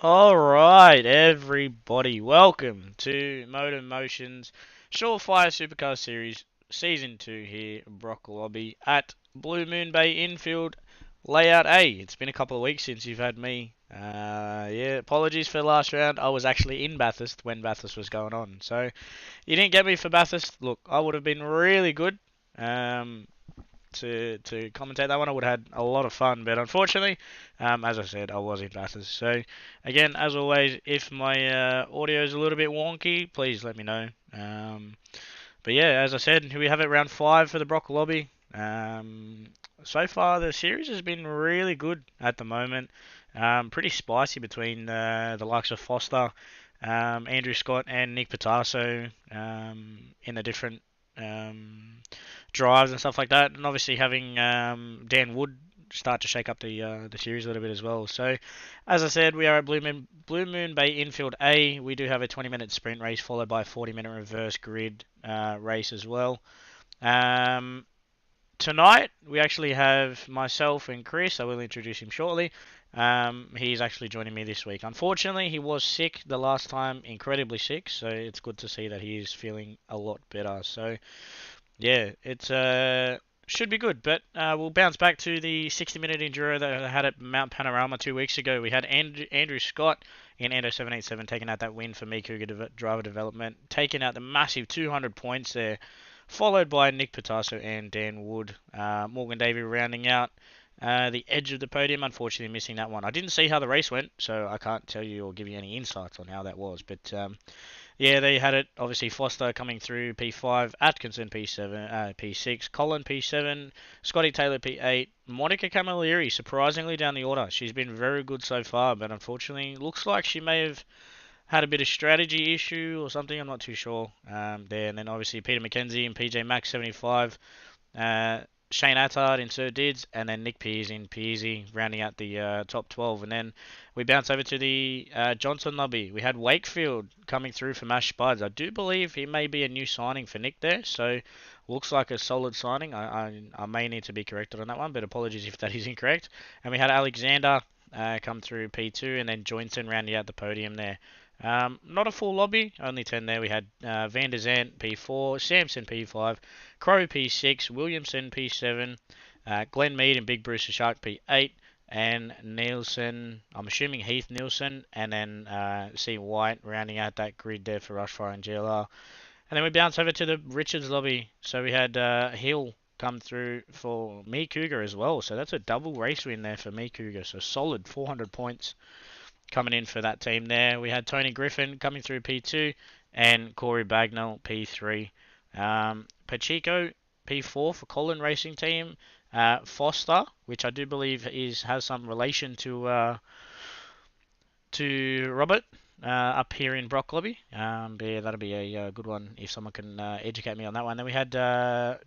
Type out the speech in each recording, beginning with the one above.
Alright, everybody, welcome to MotorMotion's Shawfire Supercars Series Season 2 here, Brock Lobby at Blue Moon Bay Infield Layout A. It's been a couple of weeks since you've had me. Yeah, apologies for the last round. I was actually in Bathurst when Bathurst was going on. So, you didn't get me for Bathurst. Look, I would have been really good. Um, to commentate that one. I would have had a lot of fun, but unfortunately, as I said, I was in Bathurst. So again, as always, if my audio is a little bit wonky, please let me know. But yeah, as I said, we have it round 5 for the Brock Lobby. So far, the series has been really good at the moment. Pretty spicy between the likes of Foster, Andrew Scott, and Nick Patasso in the different um, drives and stuff like that, and obviously having Dan Wood start to shake up the series a little bit as well. So, as I said, we are at Blue Moon Bay Infield A. We do have a 20-minute sprint race followed by a 40-minute reverse grid race as well. Um, Tonight we actually have myself and Kris. I will introduce him shortly. He's actually joining me this week. Unfortunately, he was sick the last time, incredibly sick. So it's good to see that he's feeling a lot better. So yeah, it's should be good, but we'll bounce back to the 60-minute enduro that I had at Mount Panorama 2 weeks ago. We had Andrew Scott in Endo 787 taking out that win for Me Cougar Driver Development, taking out the massive 200 points there, followed by Nick Patasso and Dan Wood. Morgan Davey rounding out the edge of the podium, unfortunately missing that one. I didn't see how the race went, so I can't tell you or give you any insights on how that was, but yeah, they had it. Obviously, Foster coming through P5, Atkinson P7, P6, Colin P7, Scotty Taylor P8, Monica Camilleri surprisingly down the order. She's been very good so far, but unfortunately, looks like she may have had a bit of strategy issue or something. I'm not too sure there. And then obviously Peter McKenzie and PJ Max 75. Shane Attard in Sir Dids, and then Nick Pearce in Pearsey, rounding out the top 12. And then we bounce over to the Johnson lobby. We had Wakefield coming through from Ash Spuds. I do believe he may be a new signing for Nick there, so looks like a solid signing. I may need to be corrected on that one, but apologies if that is incorrect. And we had Alexander come through P2, and then Joinson rounding out the podium there. Not a full lobby, only 10 there. We had Van der Zandt P4, Samson P5, Crow P6, Williamson P7, Glenn Mead and Big Bruce the Shark P8, and Nielsen, I'm assuming Heath Nielsen, and then C. White rounding out that grid there for Rushfire and GLR. And then we bounce over to the Richards lobby. So we had Hill come through for Me Cougar as well. So that's a double race win there for Me Cougar. So solid 400 points coming in for that team there. We had Tony Griffin coming through P2 and Corey Bagnall P3. Pacheco P4 for Colin Racing Team. Foster, which I do believe has some relation to Robert up here in Brock Lobby. But yeah, that'll be a good one if someone can educate me on that one. Then we had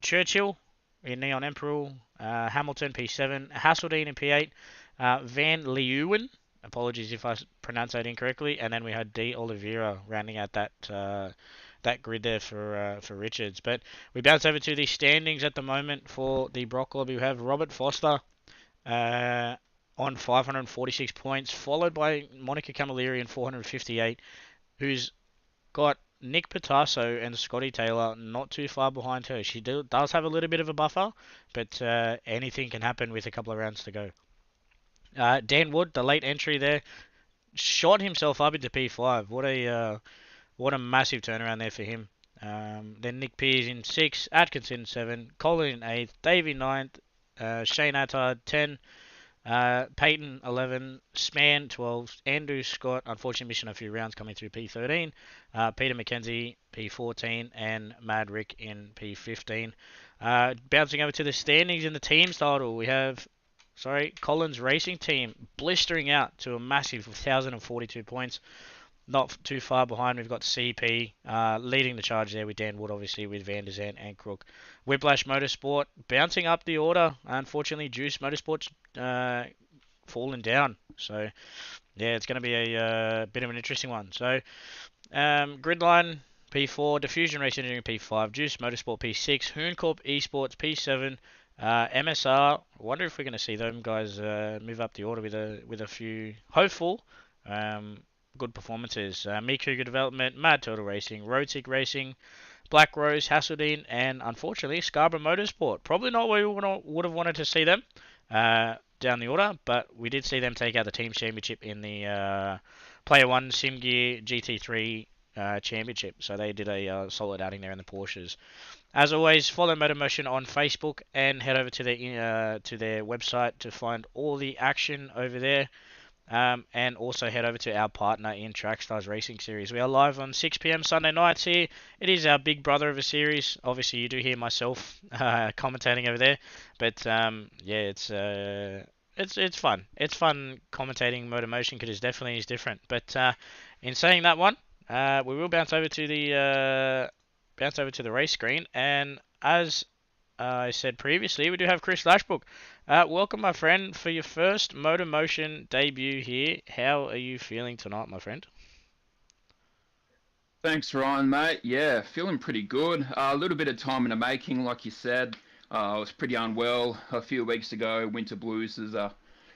Churchill in Neon Emperor, Hamilton P7, Hasseldine in P8, Van Leeuwen. Apologies if I pronounce that incorrectly. And then we had D. Oliveira rounding out that grid there for Richards. But we bounce over to the standings at the moment for the Brock Lobby. We have Robert Foster on 546 points, followed by Monica Camilleri in 458, who's got Nick Patasso and Scotty Taylor not too far behind her. She does have a little bit of a buffer, but anything can happen with a couple of rounds to go. Dan Wood, the late entry there, shot himself up into P5. What a massive turnaround there for him. Then Nick Pearce in 6, Atkinson 7, Colin in 8th, Davey 9th, Shane Attard 10, Peyton 11, Span 12, Andrew Scott, unfortunately missing a few rounds coming through P13, Peter McKenzie P14, and Mad Rick in P15. Bouncing over to the standings in the teams title, we have Collins Racing Team blistering out to a massive 1,042 points. Not too far behind, we've got CP leading the charge there with Dan Wood, obviously, with Van der Zandt and Crook. Whiplash Motorsport bouncing up the order. Unfortunately, Juice Motorsport's fallen down. So, yeah, it's going to be a bit of an interesting one. So, Gridline P4, Diffusion Racing Engineering P5, Juice Motorsport P6, Hooncorp Esports P7, MSR. I wonder if we're going to see them guys move up the order with a few hopeful good performances. Meat Cougar Development, Mad Turtle Racing, Road Sig Racing, Black Rose, Hasseldine, and unfortunately Scarborough Motorsport. Probably not where we would have wanted to see them down the order, but we did see them take out the Team Championship in the Player 1 Sim Gear GT3 Championship. So they did a solid outing there in the Porsches. As always, follow MotorMotion on Facebook and head over to their website to find all the action over there. And also head over to our partner in Trackstars Racing Series. We are live on 6 p.m. Sunday nights here. It is our big brother of a series. Obviously, you do hear myself commentating over there, but yeah, it's fun. It's fun commentating MotorMotion because it definitely is different. But in saying that one, we will bounce over to the race screen, and as I said previously, we do have Kris Lashbrook. Welcome, my friend, for your first MotorMotion debut here. How are you feeling tonight, my friend? Thanks, Ryan, mate. Yeah, feeling pretty good. A little bit of time in the making, like you said. I was pretty unwell a few weeks ago. Winter blues has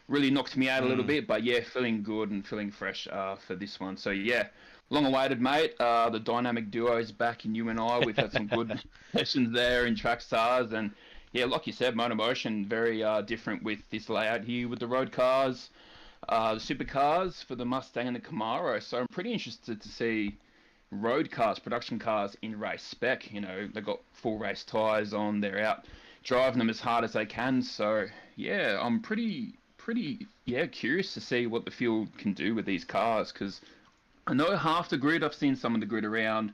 really knocked me out a little bit, but yeah, feeling good and feeling fresh for this one. So yeah, long awaited, mate. The dynamic duo is back in you and I. We've had some good sessions there in track stars, and yeah, like you said, MotorMotion very different with this layout here with the road cars, the supercars for the Mustang and the Camaro. So I'm pretty interested to see road cars, production cars in race spec. You know, they've got full race tyres on. They're out driving them as hard as they can. So yeah, I'm pretty curious to see what the field can do with these cars, because I know half the grid. I've seen some of the grid around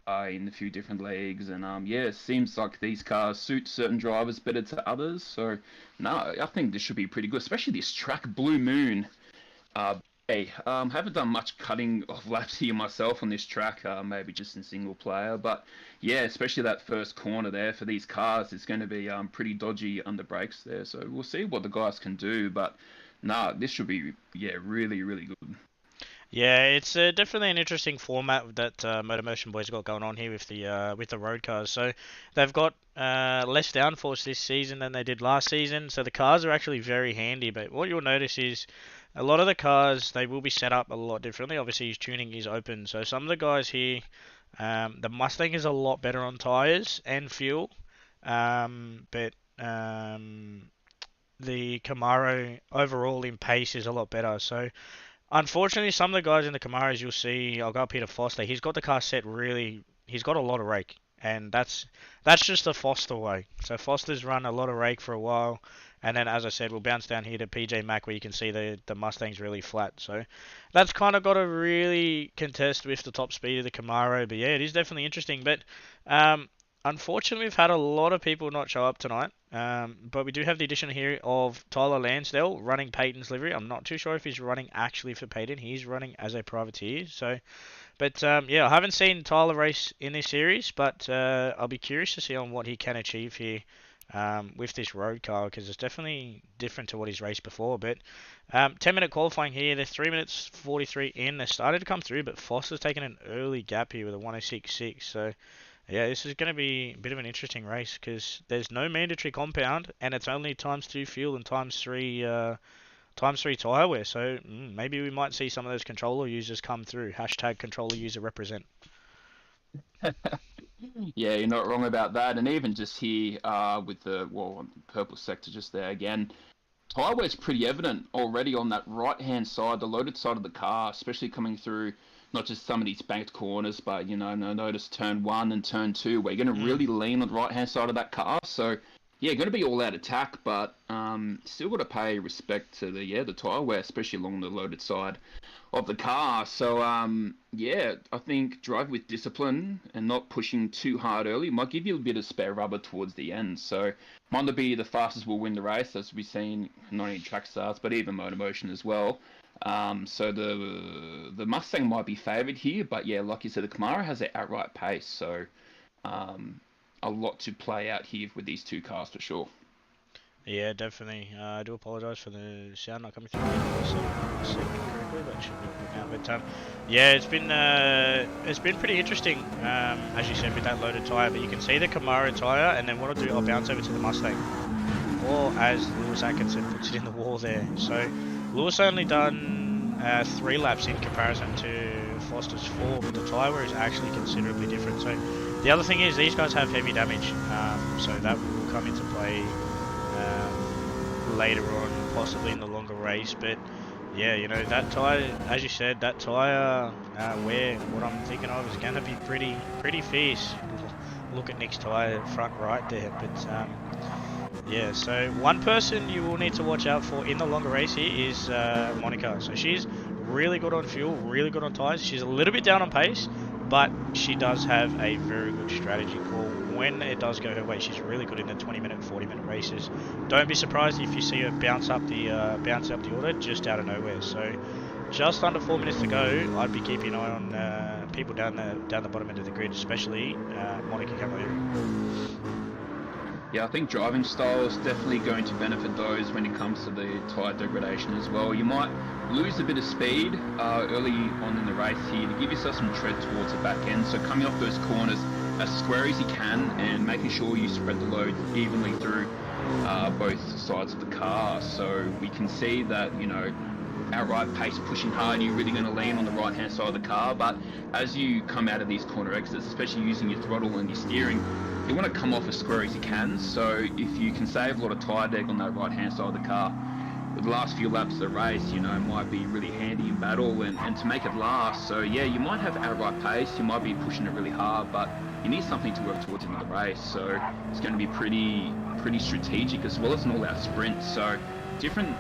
in a few different leagues, and yeah, it seems like these cars suit certain drivers better to others. So no, I think this should be pretty good, especially this track Blue Moon. Hey, haven't done much cutting of laps here myself on this track, maybe just in single player, but yeah, especially that first corner there for these cars, it's going to be pretty dodgy under brakes there, so we'll see what the guys can do, but nah, this should be, yeah, really good. Yeah, it's definitely an interesting format that MotorMotion boys got going on here with the road cars. So they've got less downforce this season than they did last season. So the cars are actually very handy. But what you'll notice is a lot of the cars, they will be set up a lot differently. Obviously, his tuning is open. So some of the guys here, the Mustang is a lot better on tires and fuel. But the Camaro overall in pace is a lot better. So unfortunately, some of the guys in the Camaros you'll see, I'll go up here to Foster. He's got the car set really. He's got a lot of rake, and that's just the Foster way. So Foster's run a lot of rake for a while, and then as I said, we'll bounce down here to PJ Mac where you can see the Mustang's really flat. So that's kind of got to really contest with the top speed of the Camaro. But yeah, it is definitely interesting. But unfortunately, we've had a lot of people not show up tonight. But we do have the addition here of Tyler Lansdale running Peyton's livery. I'm not too sure if he's running actually for Peyton. He's running as a privateer. So, but yeah, I haven't seen Tyler race in this series, but I'll be curious to see on what he can achieve here with this road car, because it's definitely different to what he's raced before. But 10-minute qualifying here. They're 3 minutes 43 in. They started to come through, but Foster's taken an early gap here with a 106.6. So yeah, this is going to be a bit of an interesting race because there's no mandatory compound and it's only ×2 fuel and ×3 tyre wear. So maybe we might see some of those controller users come through. Hashtag controller user represent. Yeah, you're not wrong about that, and even just here with the purple sector just there again, tyre wear's pretty evident already on that right-hand side, the loaded side of the car, especially coming through not just some of these banked corners, but, you know, notice turn 1 and turn 2, we're going to really lean on the right-hand side of that car. So, yeah, going to be all-out attack, but still got to pay respect to the tyre wear, especially along the loaded side of the car. So, yeah, I think driving with discipline and not pushing too hard early might give you a bit of spare rubber towards the end. So, might not be the fastest will win the race, as we've seen not only track stars, but even MotorMotion as well. So the Mustang might be favoured here, but yeah, like you said, the Camaro has an outright pace, so a lot to play out here with these two cars for sure. Yeah, definitely. I do apologise for the sound not coming through. Correctly, but it should be good now. But yeah, it's been pretty interesting, as you said, with that loaded tyre. But you can see the Camaro tyre, and then what I'll do, I'll bounce over to the Mustang, or as Lewis Atkinson puts it in the wall there. So Lewis only done 3 laps in comparison to Foster's 4, but the tyre wear is actually considerably different. So the other thing is these guys have heavy damage, so that will come into play later on, possibly in the longer race. But yeah, you know, that tyre, as you said, that tyre wear, what I'm thinking of is going to be pretty fierce. Look at Nick's tyre front right there, but yeah, so one person you will need to watch out for in the longer race here is Monica. So she's really good on fuel, really good on tyres. She's a little bit down on pace, but she does have a very good strategy call when it does go her way. She's really good in the 20-minute, 40-minute races. Don't be surprised if you see her bounce up the order just out of nowhere. So just under 4 minutes to go, I'd be keeping an eye on people down the bottom end of the grid, especially Monica Camilleri. Yeah, I think driving style is definitely going to benefit those when it comes to the tyre degradation as well. You might lose a bit of speed early on in the race here to give yourself some tread towards the back end. So coming off those corners as square as you can and making sure you spread the load evenly through both sides of the car. So we can see that, you know, outright pace pushing hard, you're really going to lean on the right hand side of the car, but as you come out of these corner exits, especially using your throttle and your steering, you want to come off as square as you can. So if you can save a lot of tyre deg on that right hand side of the car, the last few laps of the race, you know, might be really handy in battle and to make it last. So yeah, you might have outright pace, you might be pushing it really hard, but you need something to work towards in the race. So it's going to be pretty strategic as well as an all-out sprint. So different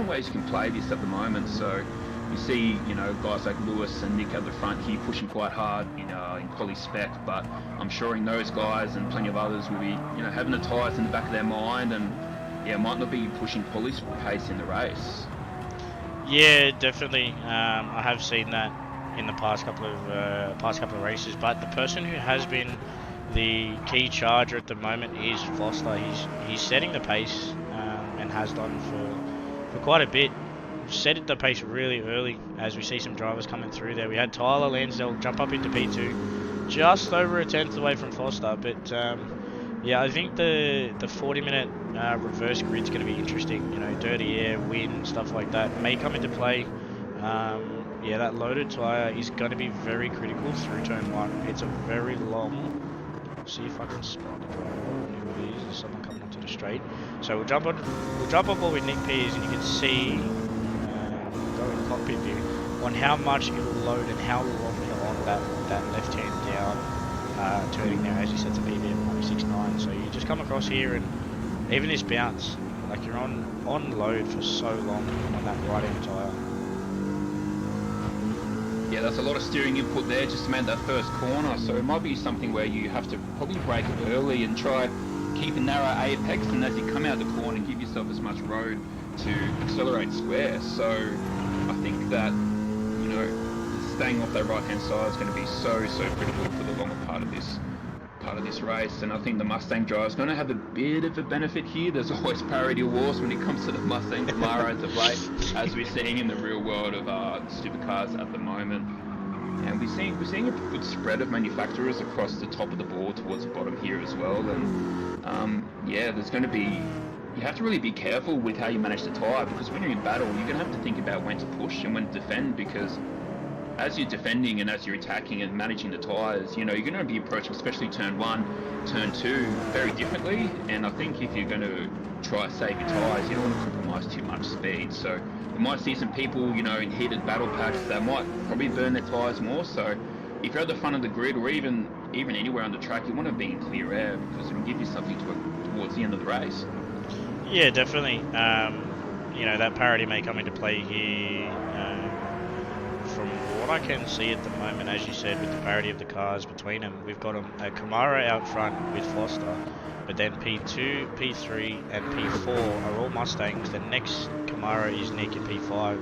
ways you can play this at the moment. So you see, you know, guys like Lewis and Nick at the front here pushing quite hard in quali spec, but I'm sure in those guys and plenty of others will be, you know, having the tyres in the back of their mind and yeah, might not be pushing quali pace in the race. Yeah, definitely. I have seen that in the past couple of races, but the person who has been the key charger at the moment is Foster. He's setting the pace and has done for quite a bit. Set the pace really early as we see some drivers coming through there. We had Tyler Lansdale jump up into P2, just over a tenth away from Foster. But yeah, I think the 40-minute reverse grid's going to be interesting. You know, dirty air, wind, stuff like that may come into play. Yeah, that loaded tyre is going to be very critical through turn 1. It's a very long. See if I can spot the driver. Who it is? There's someone coming onto the straight. So we'll jump on board with Nick Pears, and you can see go in cockpit view on how much it will load and how long they're on that left hand down turning there as you set to BBM 169. So you just come across here and even this bounce, like you're on load for so long on that right hand tyre. Yeah, that's a lot of steering input there just to make that first corner, so it might be something where you have to probably brake it early and try keep a narrow apex, and as you come out the corner give yourself as much road to accelerate square. So I think that, you know, staying off that right hand side is going to be so critical for the longer part of this race, and I think the Mustang driver is going to have a bit of a benefit here. There's always parity wars when it comes to the Mustang Camaro as of late, as we're seeing in the real world of supercars at the moment. And we're seeing a good spread of manufacturers across the top of the board towards the bottom here as well. And yeah, there's going to be, you have to really be careful with how you manage the tyre, because when you're in battle, you're going to have to think about when to push and when to defend, because as you're defending and as you're attacking and managing the tyres, you know, you're going to be approaching, especially turn 1, turn 2, very differently. And I think if you're going to try to save your tyres, you don't want to compromise too much speed. So we might see some people, you know, in heated battle packs that might probably burn their tyres more. So if you're at the front of the grid or even anywhere on the track, you want to be in clear air, because it will give you something to work towards the end of the race. Yeah, definitely. You know, that parity may come into play here. From what I can see at the moment, as you said, with the parity of the cars between them, we've got a Camaro out front with Foster, but then P2, P3 and P4 are all Mustangs. The next Camaro is Nick in P5.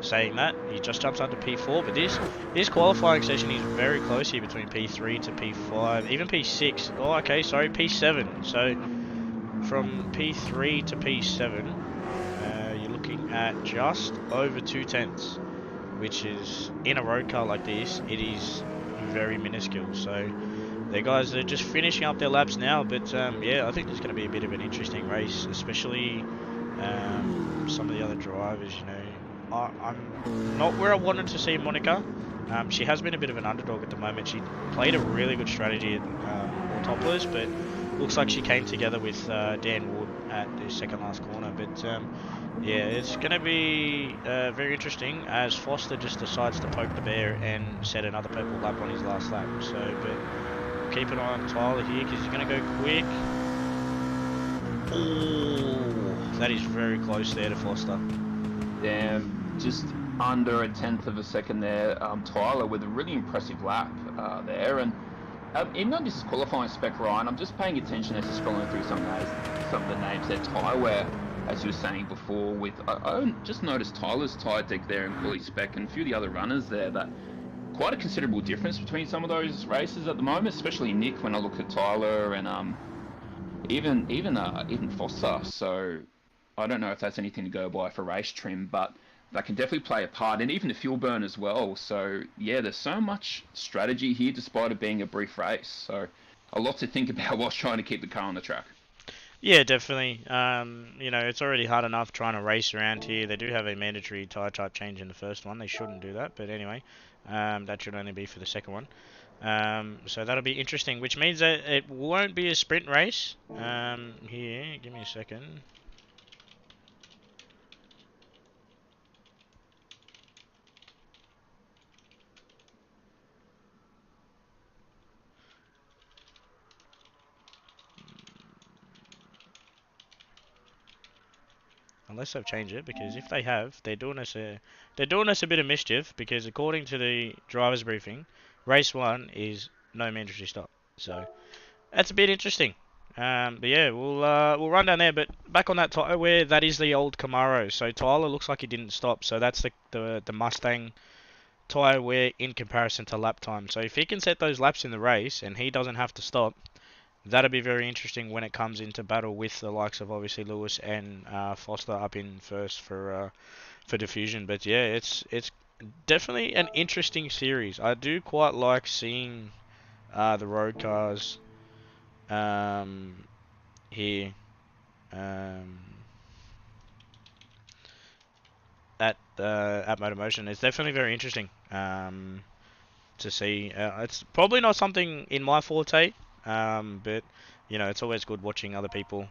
Saying that, he just jumps under P4, but this qualifying session is very close here between P3 to P5, even P6. Oh, okay, sorry, P7. So from P3 to P7, you're looking at just over 2/10, which is, in a road car like this, it is very minuscule. So the guys are just finishing up their laps now, but yeah, I think there's going to be a bit of an interesting race, especially some of the other drivers, you know. I'm not where I wanted to see Monica. She has been a bit of an underdog at the moment. She played a really good strategy at Autopolis, but looks like she came together with Dan Wood at the second last corner. But yeah, it's going to be very interesting as Foster just decides to poke the bear and set another purple lap on his last lap. So, but we'll keep an eye on Tyler here because he's going to go quick. Oh, that is very close there to Foster. Damn, just under a tenth of a second there. Tyler with a really impressive lap there, and even though this is qualifying spec, Ryan, I'm just paying attention as he's scrolling through some of the names there. Tyre, as you were saying before, with I just noticed Tyler's tyre deck there in quali spec and a few of the other runners there. That quite a considerable difference between some of those races at the moment, especially Nick when I look at Tyler and even Foster. So I don't know if that's anything to go by for race trim, but that can definitely play a part, and even the fuel burn as well. So yeah, there's so much strategy here despite it being a brief race. So a lot to think about whilst trying to keep the car on the track. Yeah, definitely. You know, it's already hard enough trying to race around here. They do have a mandatory tyre type change in the first one. They shouldn't do that, but anyway, that should only be for the second one. So that'll be interesting, which means that it won't be a sprint race. Here, give me a second. Unless they've changed it, because if they have, they're doing us a bit of mischief. Because according to the drivers' briefing, race one is no mandatory stop. So that's a bit interesting. But yeah, we'll run down there. But back on that tyre where that is the old Camaro. So Tyler looks like he didn't stop. So that's the Mustang tyre wear in comparison to lap time. So if he can set those laps in the race and he doesn't have to stop, that'll be very interesting when it comes into battle with the likes of obviously Lewis and Foster up in first for diffusion. But yeah, it's definitely an interesting series. I do quite like seeing the road cars here um, at MotorMotion. It's definitely very interesting to see. It's probably not something in my forte, but you know, it's always good watching other people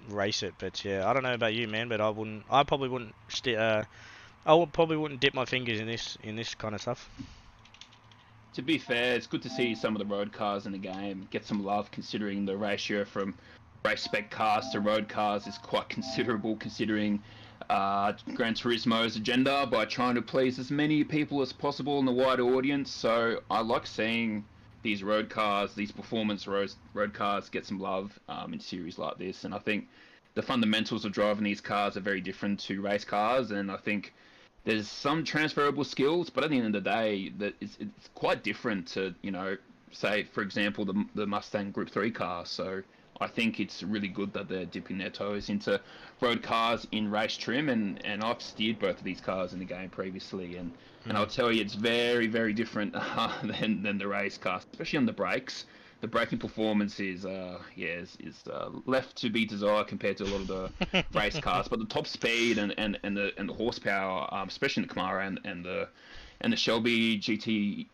race it. But yeah, I don't know about you, man, but I probably wouldn't. Probably wouldn't dip my fingers in this kind of stuff. To be fair, it's good to see some of the road cars in the game get some love, considering the ratio from race spec cars to road cars is quite considerable, considering Gran Turismo's agenda by trying to please as many people as possible in the wider audience. So I like seeing these road cars, these performance road cars get some love in series like this. And I think the fundamentals of driving these cars are very different to race cars, and I think there's some transferable skills, but at the end of the day, that it's quite different to, you know, say, for example, the Mustang Group 3 car. So I think it's really good that they're dipping their toes into road cars in race trim, and I've steered both of these cars in the game previously, and I'll tell you, it's very, very different than the race cars, especially on the brakes. The braking performance is left to be desired compared to a lot of the race cars. But the top speed and the horsepower, especially in the Camaro and the Shelby GT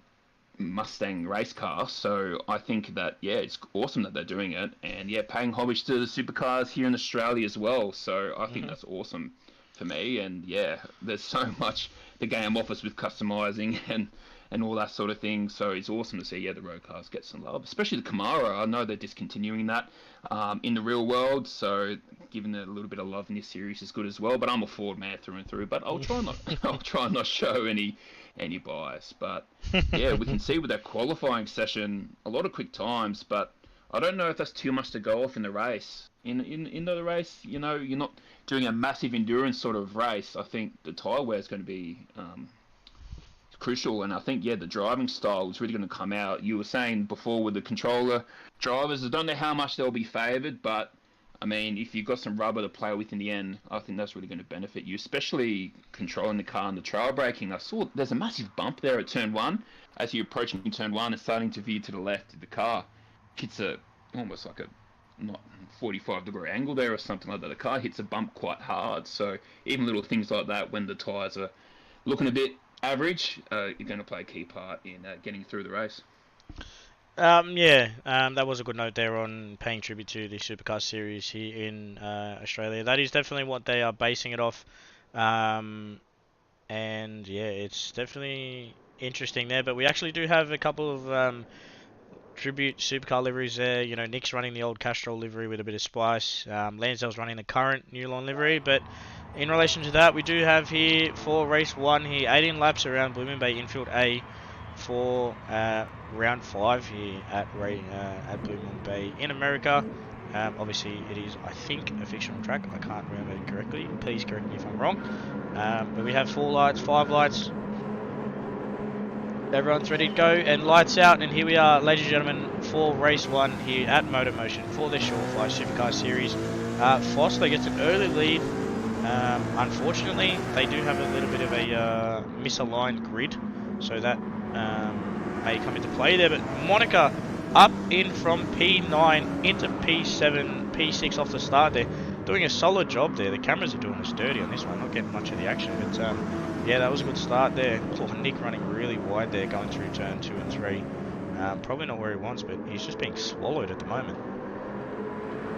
Mustang race car. So I think that it's awesome that they're doing it, and paying homage to the supercars here in Australia as well. So I think that's awesome for me. And there's so much the game offers with customizing and all that sort of thing. So it's awesome to see the road cars get some love, especially the Camaro. I know they're discontinuing that in the real world, so giving it a little bit of love in this series is good as well. But I'm a Ford man through and through. But I'll try and not show any bias. But we can see with that qualifying session a lot of quick times, but I don't know if that's too much to go off in the race. In the race, you know, you're not doing a massive endurance sort of race. I think the tyre wear is going to be crucial, and I think the driving style is really going to come out. You were saying before with the controller drivers, I don't know how much they'll be favoured, but I mean, if you've got some rubber to play with in the end, I think that's really going to benefit you, especially controlling the car and the trail braking. I saw there's a massive bump there at turn one. As you're approaching turn one and starting to veer to the left of the car, it's almost like a not 45-degree angle there or something like that. The car hits a bump quite hard. So even little things like that, when the tyres are looking a bit average, you're going to play a key part in getting through the race. That was a good note there on paying tribute to the Supercar Series here in Australia. That is definitely what they are basing it off. And yeah, it's definitely interesting there. But we actually do have a couple of tribute supercar liveries there. You know, Nick's running the old Castrol livery with a bit of spice. Lansdale's running the current Newline livery. But in relation to that, we do have here for race 1 here, 18 laps around Blue Moon Bay Infield A for round 5 here at Blue Moon Bay in America. Obviously, it is, I think, a fictional track. I can't remember it correctly. Please correct me if I'm wrong. But we have 4 lights, 5 lights. Everyone's ready to go, and lights out. And here we are, ladies and gentlemen, for race 1 here at MotorMotion for the Shawfire Supercar Series. Foster gets an early lead. Unfortunately, they do have a little bit of a misaligned grid, so that may come into play there. But Monica up in from P9 into P7, P6 off the start there. Doing a solid job there. The cameras are doing us dirty on this one, not getting much of the action. But yeah, that was a good start there. Oh, Nick running really wide there, going through turn 2 and 3. Probably not where he wants, but he's just being swallowed at the moment.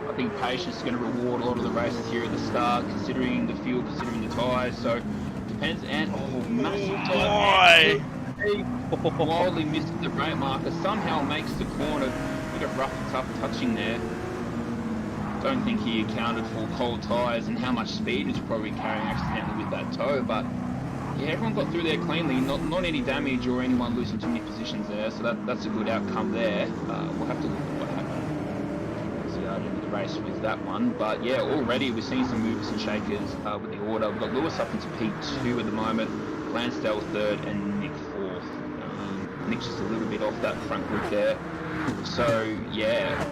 I think patience is going to reward a lot of the races here at the start, considering the fuel, considering the tyres. So depends. And massive tyre. Wildly misses the brake marker. Somehow makes the corner. A bit of rough and tough touching there. Don't think he accounted for cold tyres and how much speed he's probably carrying accidentally with that toe. But yeah, everyone got through there cleanly. Not any damage or anyone losing too many positions there. So that's a good outcome there. We'll have to look at what happened at the end of the race with that one. But yeah, already we're seeing some movers and shakers with the order. We've got Lewis up into P2 at the moment, Lansdale 3rd, and Nick 4th. Nick's just a little bit off that front group there. So yeah,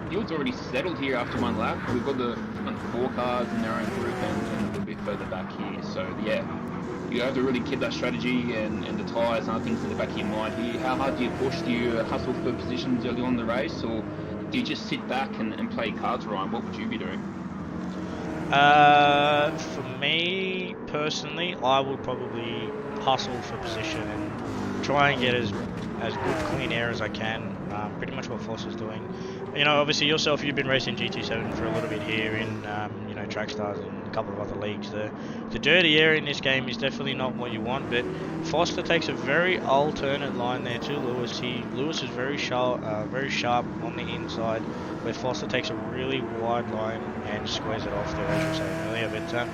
field's already settled here after 1 lap. We've got the front 4 cars in their own group and a little bit further back here. So yeah, you have to really keep that strategy and the tyres and other things in the back of your mind here. How hard do you push? Do you hustle for positions early on in the race, or do you just sit back and play cards, Ryan? What would you be doing? For me personally, I would probably hustle for position and try and get as good clean air as I can. Pretty much what Foster's doing. You know, obviously yourself, you've been racing GT7 for a little bit here in you know, Trackstars and a couple of other leagues. The dirty air in this game is definitely not what you want, but Foster takes a very alternate line there to Lewis. Lewis is very sharp on the inside, where Foster takes a really wide line and squares it off there, as you were saying earlier. But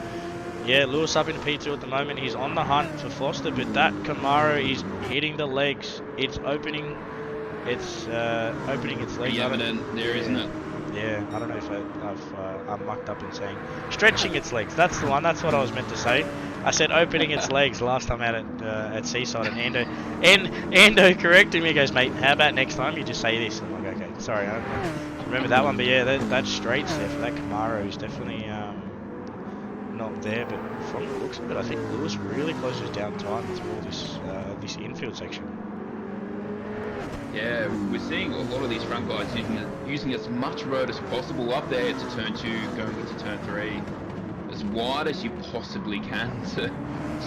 yeah, Lewis up in P2 at the moment. He's on the hunt for Foster, but that Camaro is hitting the legs. It's opening. It's opening its legs. Pretty evident there, isn't it? Yeah, I don't know if I'm mucked up in saying stretching its legs. That's the one. That's what I was meant to say. I said opening its legs last time out at Seaside, and Ando corrected me. He goes, mate, how about next time you just say this? I'm like, okay, sorry, I don't remember that one. But yeah, that straights there for that Camaro is definitely not there. But from the looks of it, I think Lewis really closes down time through all this infield section. Yeah, we're seeing a lot of these front guys using as much road as possible up there to turn 2, going into turn 3, as wide as you possibly can to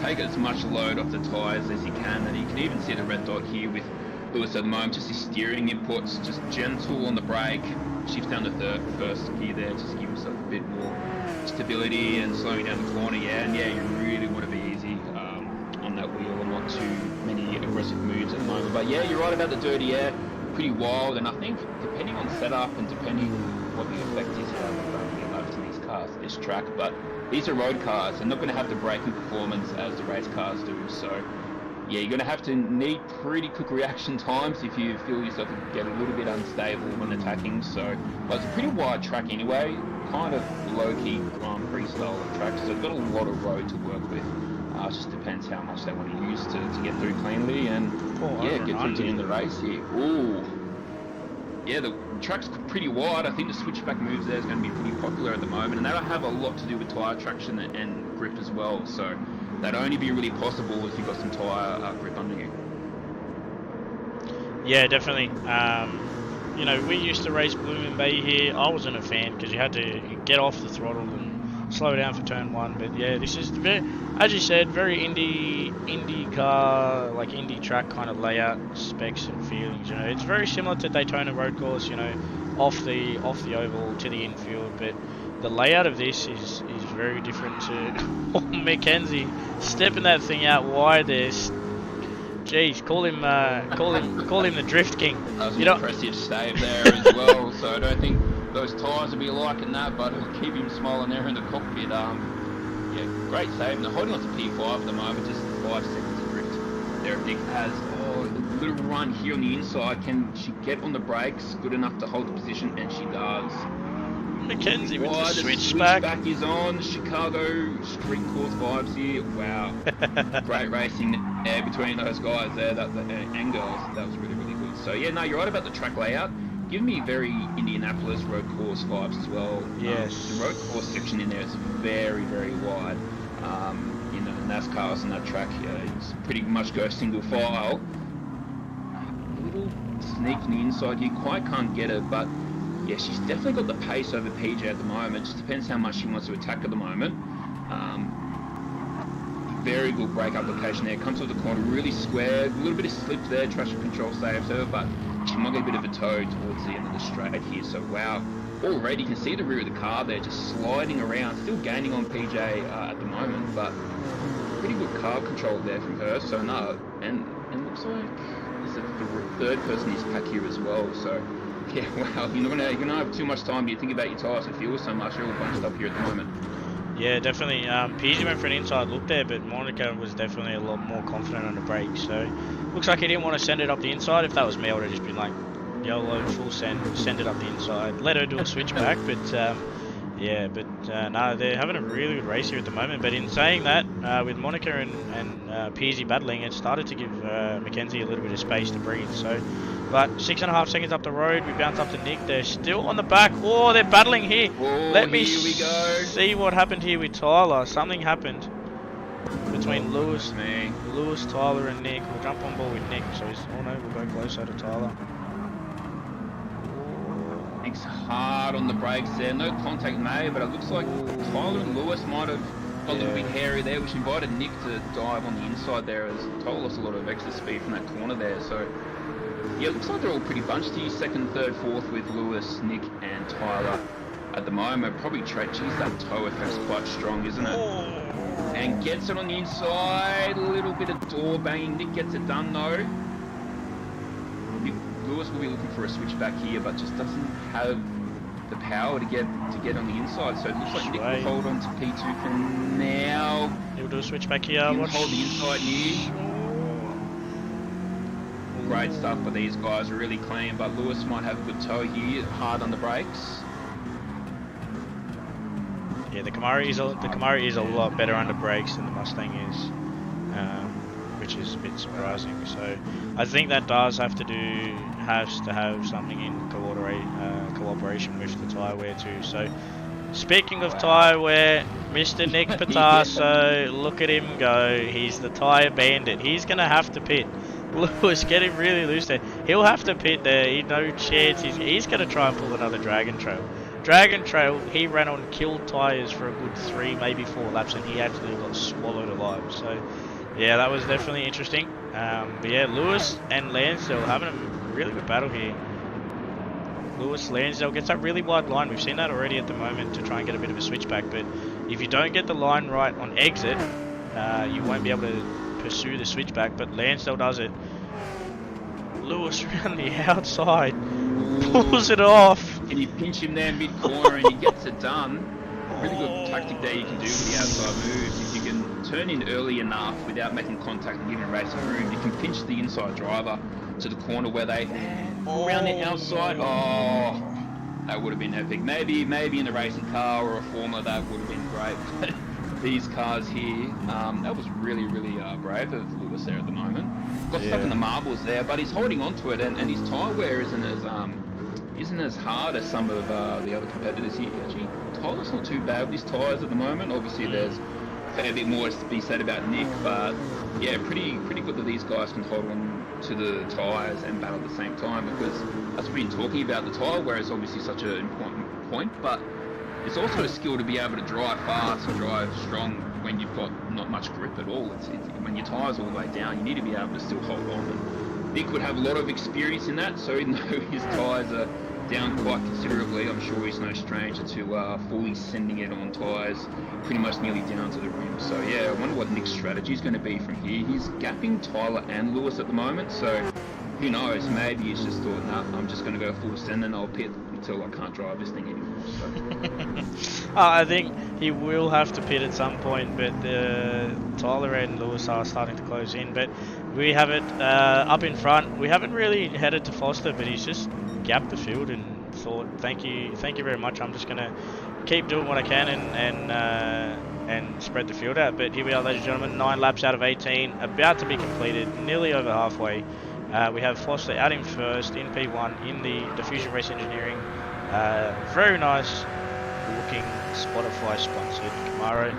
take as much load off the tyres as you can. And you can even see the red dot here with Lewis at the moment, just his steering inputs, just gentle on the brake, shifts down to first gear there, just give himself a bit more stability and slowing down the corner. Yeah, and yeah, you really want to be easy on that wheel and not too many aggressive moves at the moment. But yeah, you're right about the dirty air, pretty wild, and I think depending on setup and depending what the effect is over to these cars, this track, but these are road cars, they're not going to have the braking performance as the race cars do. So yeah, you're going to have to need pretty quick reaction times if you feel yourself get a little bit unstable when attacking. So, but it's a pretty wide track anyway, kind of low-key Grand Prix style of track, so it's got a lot of road to work with. It just depends how much they want to use to get through cleanly and get through to in the race here. Ooh, yeah, the track's pretty wide. I think the switchback moves there is going to be pretty popular at the moment, and that'll have a lot to do with tyre traction and grip as well. So that'd only be really possible if you've got some tyre grip under you. Yeah, definitely. you know, we used to race Blue Moon Bay here. I wasn't a fan because you had to get off the throttle and slow down for turn 1. But yeah, this is very, as you said, very indie car, like indie track kind of layout, specs and feelings. You know, it's very similar to Daytona Road Course. You know, off the oval to the infield, but the layout of this is very different to Mackenzie stepping that thing out wide there. Jeez, call him the Drift King. That was an impressive save there as well. So I don't think those tyres will be liking that, but it'll keep him smiling there in the cockpit. Yeah, great save. And they're holding on to P5 at the moment, just 5 seconds of drift. There, Nick has a little run here on the inside. Can she get on the brakes good enough to hold the position? And she does. Mackenzie with the switchback is on. Chicago Street Course vibes here. Wow. Great racing there between those guys there, and girls. That was really, really good. So, yeah, no, you're right about the track layout. Give me very Indianapolis road course vibes as well. Yes. The road course section in there is very, very wide. You know, NASCAR's on that track. It's pretty much go single file. A little sneak on the inside here. Quite can't get it, but yeah, she's definitely got the pace over PJ at the moment. Just depends how much she wants to attack at the moment. Very good brake application there. Comes off the corner, really square. A little bit of slip there. Traction control saves her, but she might get a bit of a toe towards the end of the straight here. So wow, already you can see the rear of the car there, just sliding around. Still gaining on PJ at the moment, but pretty good car control there from her. So no, and looks like there's a third person in his pack here as well. So. Yeah, wow, you're not gonna have too much time to think about your tyres and fuel so much. They're all bunched up here at the moment. Yeah, definitely. Peasy went for an inside look there, but Monica was definitely a lot more confident on the brakes. So, looks like he didn't want to send it up the inside. If that was me, I would have just been like, YOLO, full send it up the inside. Let her do a switchback, but yeah, but no, they're having a really good race here at the moment. But in saying that, with Monica and Peasy battling, it started to give Mackenzie a little bit of space to breathe. So. But 6.5 seconds up the road, we bounce up to Nick. They're still on the back. Oh, they're battling here. Oh, Let me here we go. see what happened here with Tyler. Something happened between Lewis, Tyler, and Nick. We'll jump on board with Nick. So we'll go closer to Tyler. Nick's hard on the brakes there. No contact made, but it looks like Tyler and Lewis might have got a little bit hairy there, which invited Nick to dive on the inside there, as Tyler lost a lot of extra speed from that corner there. So. Yeah, it looks like they're all pretty bunched here. Second, third, fourth with Lewis, Nick, and Tyler at the moment. Probably geez, that toe effect's quite strong, isn't it? And gets it on the inside. A little bit of door banging. Nick gets it done though. Lewis will be looking for a switchback here, but just doesn't have the power to get on the inside. So it looks like Nick will hold on to P2 for now. He'll do a switchback here. He'll hold the inside here. Great stuff for these guys, really clean, but Lewis might have a good toe here, hard on the brakes. Yeah, the Camaro is a lot better under brakes than the Mustang is, which is a bit surprising. So I think that does have to have something in cooperation with the tyre wear too. So speaking of tyre wear, Mr. Nick Patasso, look at him go. He's the tyre bandit. He's gonna have to pit. Lewis getting really loose there. He'll have to pit there. He no chance. He's going to try and pull another Dragon Trail. Dragon Trail, he ran on killed tyres for a good 3, maybe 4 laps, and he actually got swallowed alive. So, yeah, that was definitely interesting. But yeah, Lewis and Lansdale having a really good battle here. Lansdale gets that really wide line. We've seen that already at the moment to try and get a bit of a switchback. But if you don't get the line right on exit, you won't be able to pursue the switchback, but Lansdale does it. Lewis around the outside pulls it off. Can you pinch him there mid-corner and he gets it done? Really good tactic there you can do with the outside moves. If you can turn in early enough without making contact and giving racing room, you can pinch the inside driver to the corner where they around the outside. Oh, that would have been epic. Maybe in a racing car or a Formula that would have been great. These cars here, that was really brave of Lewis there at the moment. Got stuck in the marbles there, but he's holding on to it, and his tyre wear isn't as hard as some of the other competitors here. Actually, Tyler's not too bad with his tyres at the moment. Obviously, there's a fair bit more to be said about Nick, but yeah, pretty good that these guys can hold on to the tyres and battle at the same time, because that's what we've been talking about, the tyre wear is obviously such an important point, but it's also a skill to be able to drive fast and drive strong when you've got not much grip at all. It's when your tyres all the way down, you need to be able to still hold on. And Nick would have a lot of experience in that, so even though his tyres are down quite considerably, I'm sure he's no stranger to fully sending it on tyres pretty much nearly down to the rim. So yeah, I wonder what Nick's strategy is going to be from here. He's gapping Tyler and Lewis at the moment, so who knows, maybe he's just thought, nah, I'm just going to go full send and I'll pit until I can't drive this thing anymore. So. I think he will have to pit at some point, but Tyler and Lewis are starting to close in. But we have it up in front. We haven't really headed to Foster, but he's just gapped the field and thought, thank you very much. I'm just going to keep doing what I can and spread the field out. But here we are, ladies and gentlemen, 9 laps out of 18, about to be completed, nearly over halfway. We have Foster out in first in P1 in the Diffusion Race Engineering. Very nice looking Spotify sponsored Camaro.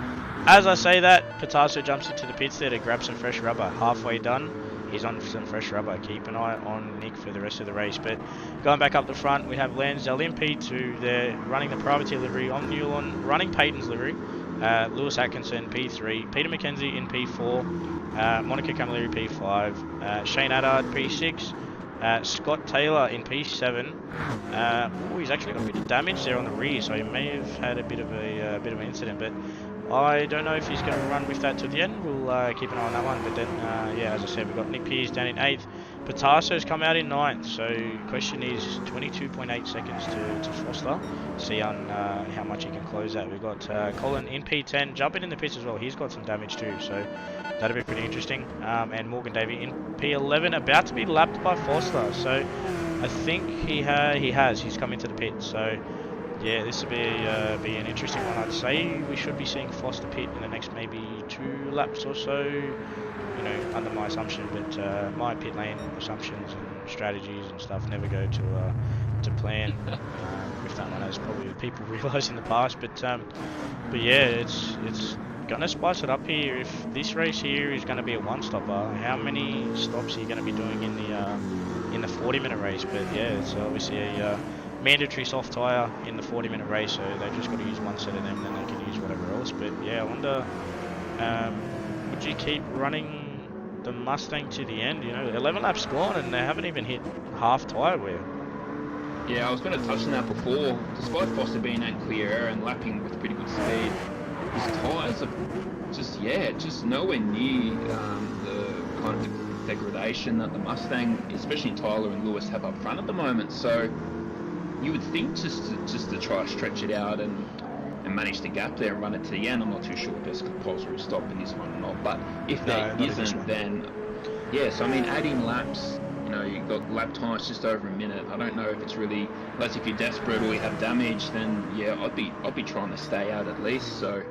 As I say that, Pitasso jumps into the pits there to grab some fresh rubber. Halfway done, he's on some fresh rubber. Keep an eye on Nick for the rest of the race. But going back up the front, we have Lansdale in P2. They're running the privateer livery. On Newland running Peyton's livery. Lewis Atkinson P3, Peter McKenzie in P4, Monica Camilleri P5, Shane Addard P6, Scott Taylor in P7. He's actually got a bit of damage there on the rear, so he may have had a bit of an incident, but I don't know if he's going to run with that to the end. We'll keep an eye on that one. But then, yeah, as I said, we've got Nick Pearce down in 8th. Pitasso's come out in 9th. So question is 22.8 seconds to Foster. See on how much he can close that. We've got Colin in P10, jumping in the pits as well. He's got some damage too, so that'll be pretty interesting. And Morgan Davey in P11, about to be lapped by Foster. So I think he's come into the pit. So yeah, this will be an interesting one. I'd say we should be seeing Foster pit in the next maybe 2 laps or so, you know, under my assumption. But my pit lane assumptions and strategies and stuff never go to plan with that one, as probably people realise in the past. But yeah, it's gonna spice it up here. If this race here is going to be a one-stopper, how many stops are you going to be doing in the 40-minute race? But yeah, it's obviously a mandatory soft tyre in the 40-minute race, so they've just got to use one set of them, then they can use whatever else. But yeah, I wonder, would you keep running the Mustang to the end? You know, 11 laps gone and they haven't even hit half tyre wear. Yeah, I was going to touch on that before. Despite Foster being in clear air and lapping with pretty good speed, his tyres are just nowhere near the kind of degradation that the Mustang, especially Tyler and Lewis, have up front at the moment. So you would think just to try to stretch it out and manage the gap there and run it to the end. I'm not too sure if there's a compulsory stop in this one or not, but if there isn't, then yeah. So I mean, adding laps, you know, you've got lap times just over a minute. I don't know if it's really, unless if you're desperate or you have damage, then yeah, I'd be trying to stay out at least. So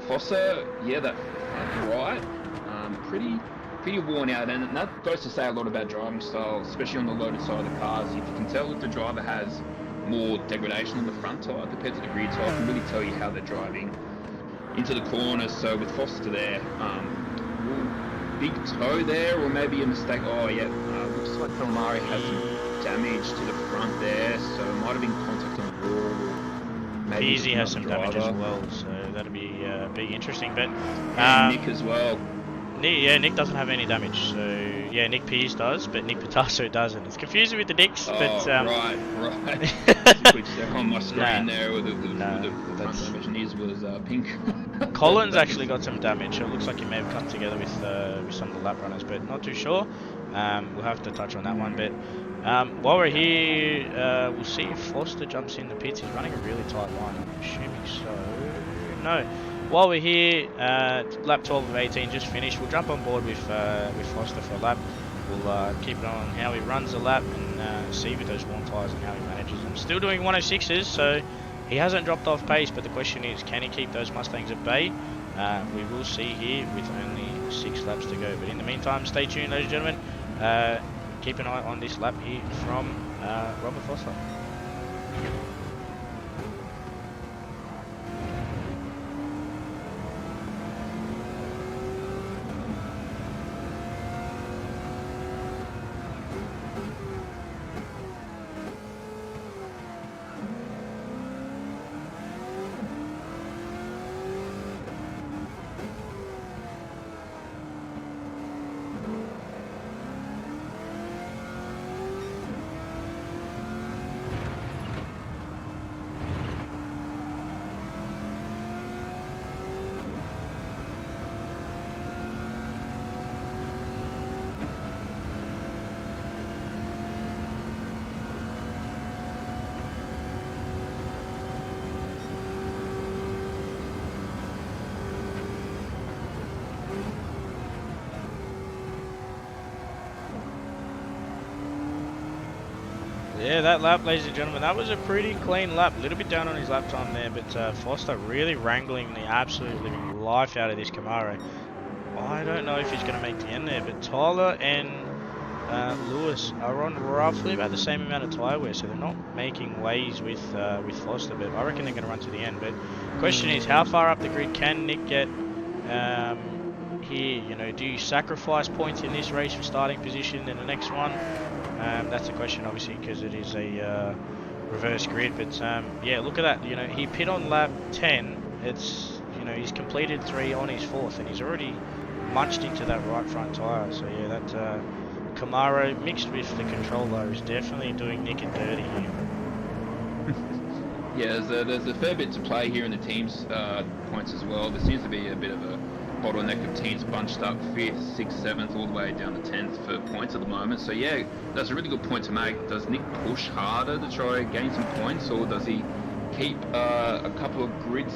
Foster, yeah, that right, pretty worn out, and that goes to say a lot about driving style, especially on the loaded side of the cars. If you can tell if the driver has more degradation on the front tyre compared to the rear tyre, can really tell you how they're driving into the corners. So with Foster there, big toe there, or maybe a mistake. Oh yeah, looks like Calamari has some damage to the front there, so it might have been contact on the wall. Peasy has some damage as well, so that'll be interesting. But Nick as well. Nick doesn't have any damage, so yeah, Nick Pearce does, but Nick Pitasso doesn't. It's confusing with the Nicks, but right. Quick check on my screen there with the front division was pink. Colin's actually got some damage, so it looks like he may have come together with some of the lap runners, but not too sure. We'll have to touch on that one. But while we're here, we'll see if Foster jumps in the pits. He's running a really tight line, I'm assuming so. No. While we're here, lap 12 of 18 just finished. We'll jump on board with Foster for a lap. We'll keep an eye on how he runs the lap and see with those worn tyres and how he manages them. Still doing 106s, so he hasn't dropped off pace, but the question is, can he keep those Mustangs at bay? We will see here with only 6 laps to go. But in the meantime, stay tuned, ladies and gentlemen. Keep an eye on this lap here from Robert Foster. Yeah, that lap, ladies and gentlemen, that was a pretty clean lap. A little bit down on his lap time there, but Foster really wrangling the absolute living life out of this Camaro. I don't know if he's going to make the end there, but Tyler and Lewis are on roughly about the same amount of tyre wear, so they're not making waves with Foster, but I reckon they're going to run to the end. But question is, how far up the grid can Nick get here? You know, do you sacrifice points in this race for starting position in the next one? That's the question, obviously, because it is a reverse grid. But yeah, look at that. You know, he pit on lap 10. It's, you know, he's completed 3 on his 4th, and he's already munched into that right front tyre. So yeah, that Camaro mixed with the controller is definitely doing Nick and dirty here. Yeah, there's a fair bit to play here in the team's points as well. There seems to be a bit of a bottleneck of teams bunched up 5th, 6th, 7th, all the way down to 10th for points at the moment. So yeah, that's a really good point to make. Does Nick push harder to try and gain some points, or does he keep a couple of grids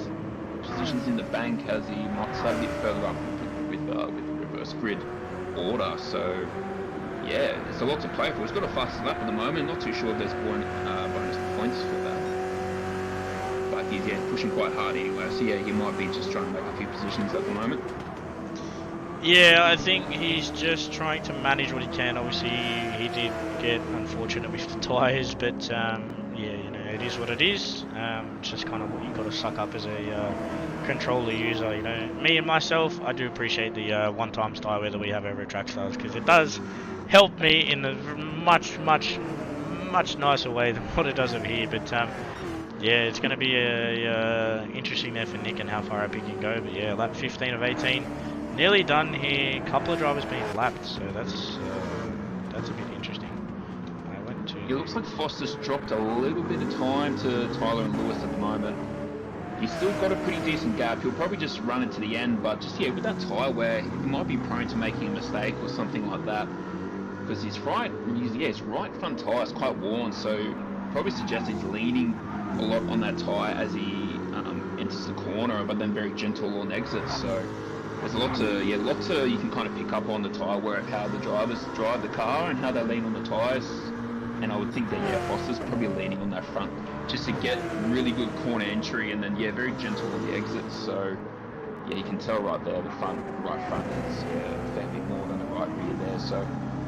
positions in the bank as he might start a bit further up with reverse grid order? So yeah, there's a lot to play for. He's got a fast lap at the moment. Not too sure if there's bonus points for that. But he's pushing quite hard anyway. So yeah, he might be just trying to make a few positions at the moment. Yeah, I think he's just trying to manage what he can. Obviously, he did get unfortunate with the tyres, but yeah, you know, it is what it is. It's just kind of what you've got to suck up as a controller user. You know, me and myself, I do appreciate the one-time tyre wear that we have over at Trackstars, because it does help me in a much nicer way than what it does over here. But yeah, it's going to be interesting there for Nick and how far up he can go. But yeah, lap 15 of 18, nearly done here. Couple of drivers being lapped, so that's a bit interesting. I went to. It looks like Foster's dropped a little bit of time to Tyler and Lewis at the moment. He's still got a pretty decent gap. He'll probably just run it to the end, but just with that tyre wear, he might be prone to making a mistake or something like that. Because his right front tyre is quite worn, so probably suggests he's leaning a lot on that tyre as he enters the corner, but then very gentle on exits. So there's a lot you can kind of pick up on the tyre wear of how the drivers drive the car and how they lean on the tyres. And I would think that Foster's probably leaning on that front just to get really good corner entry, and then very gentle on the exits. So yeah, you can tell right there the right front is a fair bit more than the right rear there. So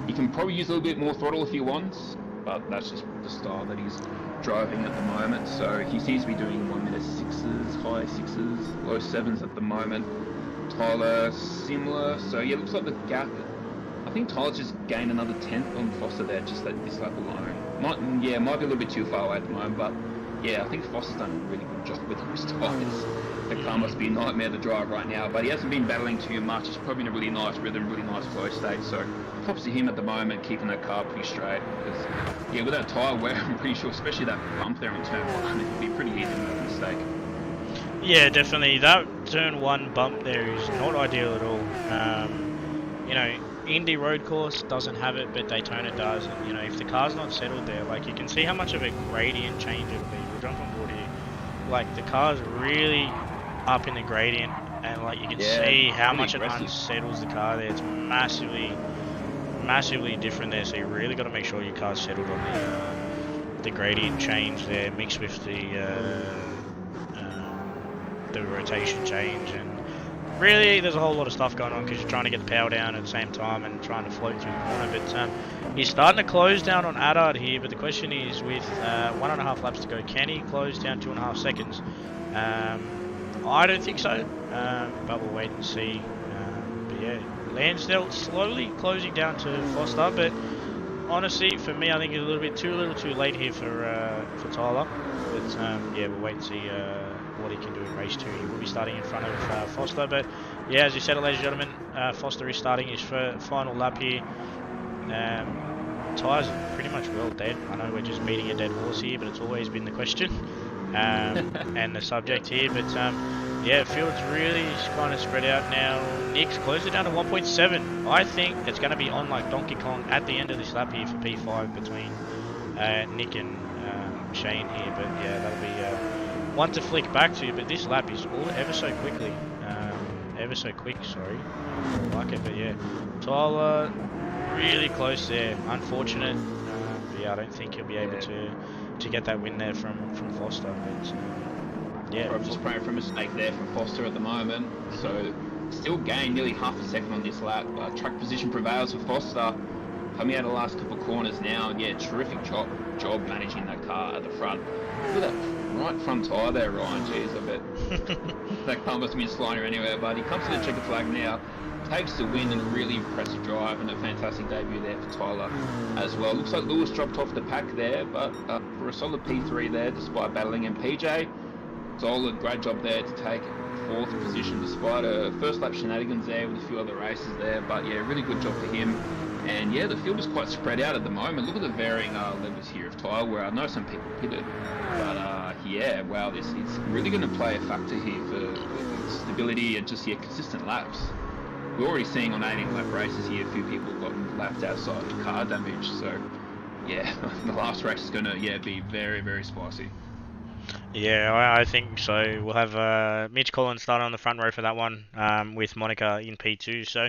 you can probably use a little bit more throttle if he wants, but that's just the style that he's driving at the moment. So he seems to be doing 1 minute 6s, high 6s, low 7s at the moment. Tyler similar. So yeah, looks like the gap. I think Tyler's just gained another 10th on Foster there, just at this lap alone. Might be a little bit too far away at the moment, but yeah, I think Foster's done a really good job with his tyres. The car must be a nightmare to drive right now, but he hasn't been battling too much. He's probably in a really nice rhythm, really nice flow state. So props to him at the moment, keeping that car pretty straight. Because with that tyre wear, I'm pretty sure, especially that bump there on turn 1, it would be pretty easy to make a mistake. Yeah, definitely. That turn 1 bump there is not ideal at all. You know, Indy road course doesn't have it, but Daytona does. And, you know, if the car's not settled there, like, you can see how much of a gradient change it'll be. We'll jump on board here. Like, the car's really up in the gradient, and like you can see how really much aggressive. It unsettles the car there. It's massively different there. So you really got to make sure your car's settled on the gradient change there, mixed with the rotation change, and really there's a whole lot of stuff going on because you're trying to get the power down at the same time and trying to float through the corner. But he's starting to close down on Adard here, but the question is, with 1.5 laps to go, can he close down 2.5 seconds? I don't think so, but we'll wait and see. But yeah, Lansdale slowly closing down to Foster, but honestly, for me, I think it's a little too late here for Tyler. But yeah, we'll wait and see what he can do in race 2. He will be starting in front of Foster, but yeah, as you said, ladies and gentlemen, Foster is starting his final lap here. Tyres are pretty much well dead. I know we're just beating a dead horse here, but it's always been the question and the subject here. But yeah, field's really kind of spread out now. Nick's closed it down to 1.7. I think it's going to be on like Donkey Kong at the end of this lap here for P5 between Nick and Shane here. But yeah, that'll be one to flick back to. But this lap is all ever so quick, sorry. I like it, but yeah, Tyler really close there. Unfortunate. yeah, I don't think he'll be able Yeah. to get that win there from Foster. But yeah, I'm just praying for a mistake there from Foster at the moment. mhm. So still gained nearly half a second on this lap. Track position prevails for Foster. Coming out of the last couple of corners now, and yeah, terrific job managing that car at the front. Look at that right front tyre there, Ryan. Jeez, I bet that car must have been sliding anywhere. But he comes to the checker flag now, takes the win and a really impressive drive and a fantastic debut there for Tyler as well. Looks like Lewis dropped off the pack there, but for a solid P3 there, despite battling MPJ. Solid, great job there to take fourth position despite a first lap shenanigans there with a few other races there. But yeah, really good job for him. And yeah, the field is quite spread out at the moment. Look at the varying levels here of tyre wear. I know some people pitted, but yeah, wow, it's really going to play a factor here for stability and just consistent laps. We're already seeing on 18 lap races here, a few people have gotten lapped outside of car damage. So yeah, the last race is going to be very, very spicy. Yeah, I think so. We'll have Mitch Collins starting on the front row for that one, with Monica in P2. So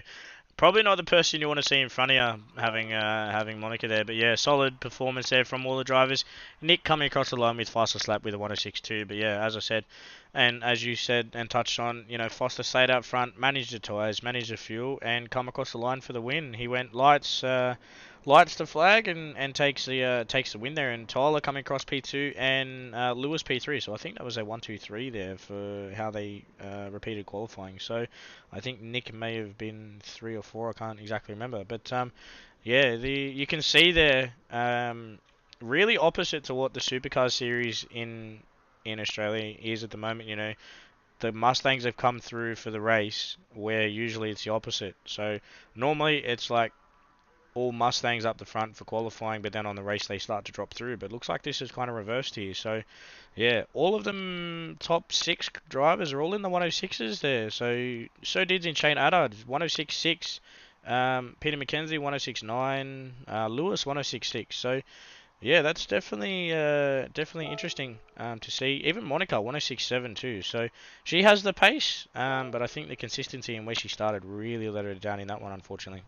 probably not the person you want to see in front of you having Monica there. But yeah, solid performance there from all the drivers. Nick coming across the line with fastest lap with a 106.2. But yeah, as I said, and as you said and touched on, Foster stayed up front, managed the tyres, managed the fuel, and come across the line for the win. He went lights the flag and takes the win there. And Tyler coming across P2 and Lewis P3. So I think that was a 1-2-3 there for how they repeated qualifying. So I think Nick may have been 3 or 4. I can't exactly remember. But yeah, you can see there, really opposite to what the Supercars series in Australia is at the moment. The Mustangs have come through for the race where usually it's the opposite. So normally it's like all Mustangs up the front for qualifying, but then on the race they start to drop through. But it looks like this is kind of reversed here. So, yeah, all of them top 6 drivers are all in the 106s there. So did in Shane Addard, 106.6. Peter McKenzie, 106.9. Lewis, 106.6. So, yeah, that's definitely interesting to see. Even Monica, 106.7 too. So she has the pace, but I think the consistency and where she started really let her down in that one, unfortunately.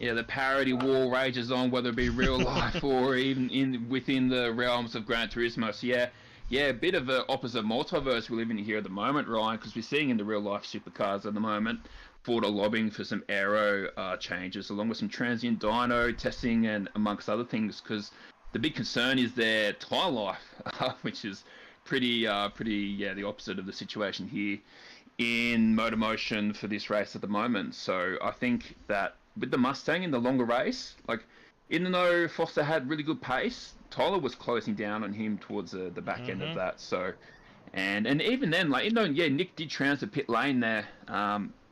Yeah, the parody war rages on, whether it be real life or even within the realms of Gran Turismo. So yeah, a bit of an opposite multiverse we're living in here at the moment, Ryan, because we're seeing in the real life supercars at the moment, Ford are lobbying for some aero changes, along with some transient dyno testing and amongst other things, because the big concern is their tyre life, which is pretty the opposite of the situation here in MotorMotion for this race at the moment. So I think that with the Mustang in the longer race, like even though Foster had really good pace, Tyler was closing down on him towards the back end of that. So, and even then, like even though Nick did trounce the pit lane there,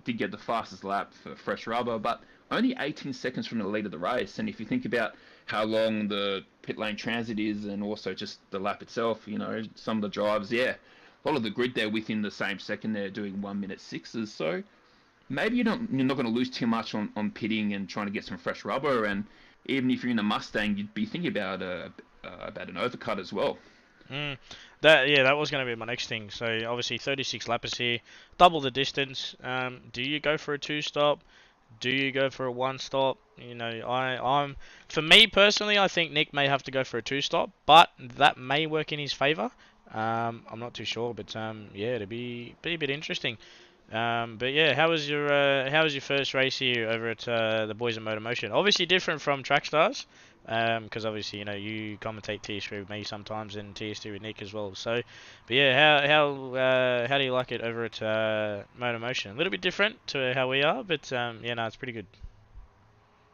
did get the fastest lap for fresh rubber, but only 18 seconds from the lead of the race. And if you think about how long the pit lane transit is, and also just the lap itself, some of the drives, a lot of the grid there within the same second they're doing 1 minute sixes. So maybe you're not going to lose too much on pitting and trying to get some fresh rubber. And even if you're in a Mustang, you'd be thinking about an overcut as well. That was going to be my next thing. So obviously 36 lappers here, double the distance. Do you go for a 2-stop? Do you go for a 1-stop? I'm for me personally, I think Nick may have to go for a 2-stop, but that may work in his favour. I'm not too sure, but it'd be a bit interesting. But yeah, how was your first race here over at the boys at MotorMotion? Obviously different from Trackstars, because obviously you commentate TS3 with me sometimes and TS2 with Nick as well. So, but yeah, how do you like it over at MotorMotion? A little bit different to how we are, but it's pretty good.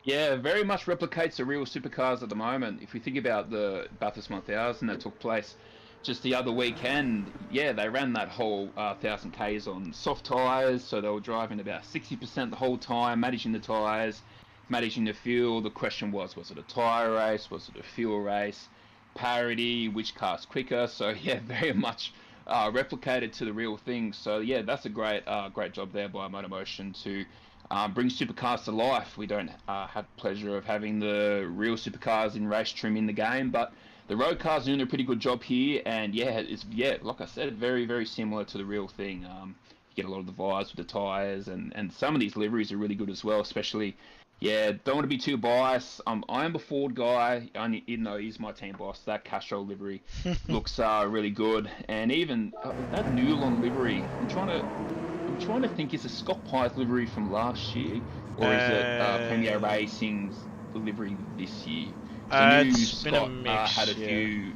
Yeah, very much replicates the real supercars at the moment. If we think about the Bathurst 1000 that took place just the other weekend, they ran that whole 1,000 Ks on soft tyres, so they were driving about 60% the whole time, managing the tyres, managing the fuel. The question was it a tyre race? Was it a fuel race? Parity, which car's quicker? So yeah, very much replicated to the real thing. So yeah, that's a great job there by MotorMotion to bring supercars to life. We don't have the pleasure of having the real supercars in race trim in the game, but the road cars are doing a pretty good job here. And it's like I said, very, very similar to the real thing. You get a lot of the vibes with the tyres, and some of these liveries are really good as well, especially yeah, don't want to be too biased. I am a Ford guy, even though he's my team boss. That Castro livery looks really good, and even that Newlon livery. I'm trying to think, is it Scott Pye's livery from last year, or is it Premier Racing's livery this year? So I knew It's been a Scott mix, had a few.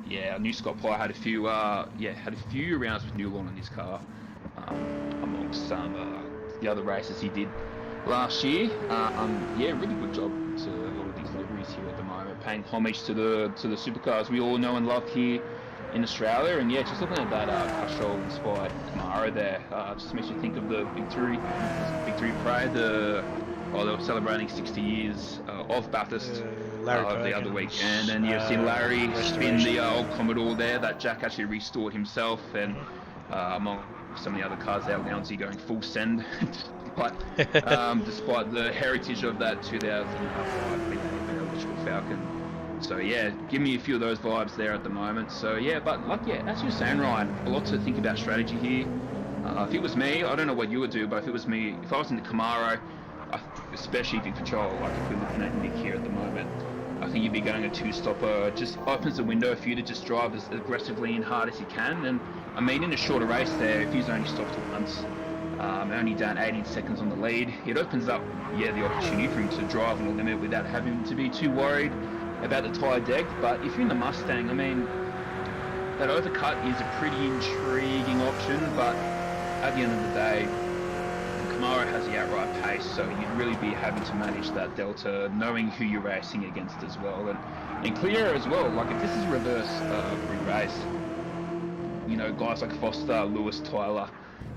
Yeah, I knew Scott Pye had a few. Had a few rounds with Newlon in his car, amongst the other races he did last year. Yeah, really good job to a lot of these liveries here at the moment, paying homage to the supercars we all know and love here in Australia. And yeah, just looking at that Castrol-inspired Camaro there, just makes you think of the Victory Parade. They were celebrating 60 years of Bathurst the other weekend, and you've seen Larry spin the old Commodore there that Jack actually restored himself, and among some of the other cars out now, going full send. Despite the heritage of that 2005 electrical Falcon. So yeah, give me a few of those vibes there at the moment. So yeah, but as you're saying, Ryan, a lot to think about strategy here. If it was me, I don't know what you would do, but if it was me, if I was in the Camaro, especially if you control, like if we're looking at Nick here at the moment, I think you'd be going a two-stopper. Just opens the window for you to just drive as aggressively and hard as you can. And I mean, in a shorter race there, if he's only stopped once, only down 18 seconds on the lead, it opens up, the opportunity for him to drive on the limit without having to be too worried about the tyre deck. But if you're in the Mustang, I mean, that overcut is a pretty intriguing option, but at the end of the day, Camaro has the outright pace, so you'd really be having to manage that delta, knowing who you're racing against as well, and clear as well. Like if this is reverse re-race, guys like Foster, Lewis, Tyler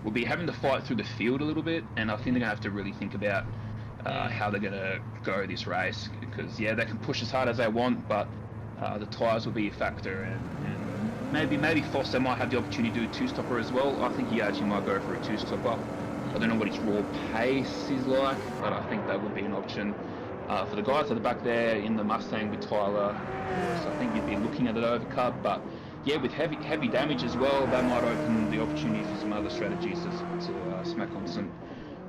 will be having to fight through the field a little bit, and I think they're gonna have to really think about how they're gonna go this race, because they can push as hard as they want, but the tyres will be a factor, and maybe Foster might have the opportunity to do a two-stopper as well. I think he actually might go for a two-stopper. I don't know what his raw pace is like, but I think that would be an option. For the guys at the back there in the Mustang with Tyler, so I think you'd be looking at an overcut, but with heavy damage as well, that might open the opportunity for some other strategies to smack on some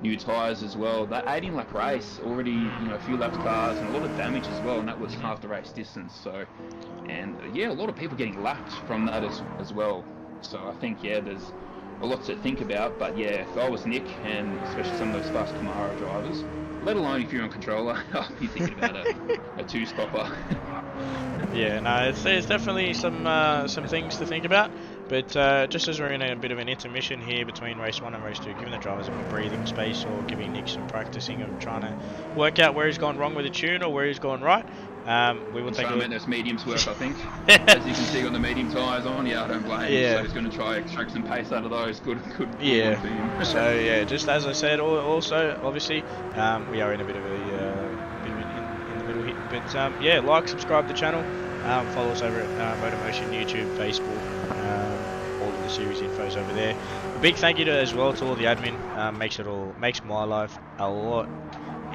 new tyres as well. That 18 lap race, already a few lapped cars and a lot of damage as well, and that was half the race distance. So, and a lot of people getting lapped from that as well. So I think there's a lot to think about, but if I was Nick, and especially some of those fast Camaro drivers, let alone if you're on controller, I'd be thinking about a two-stopper. There's definitely some things to think about, but just as we're in a bit of an intermission here between race 1 and race 2, giving the drivers a bit of breathing space, or giving Nick some practicing of trying to work out where he's gone wrong with the tune or where he's gone right. We will take a look. Those mediums work, I think. As you can see on the medium tyres on, I don't blame him. So he's going to try to extract some pace out of those. Good. So just as I said, also obviously we are in a bit of a in the middle here. But like, subscribe to the channel, follow us over at MotorMotion YouTube, Facebook. All of the series info's over there. A big thank you as well to all the admin. Makes my life a lot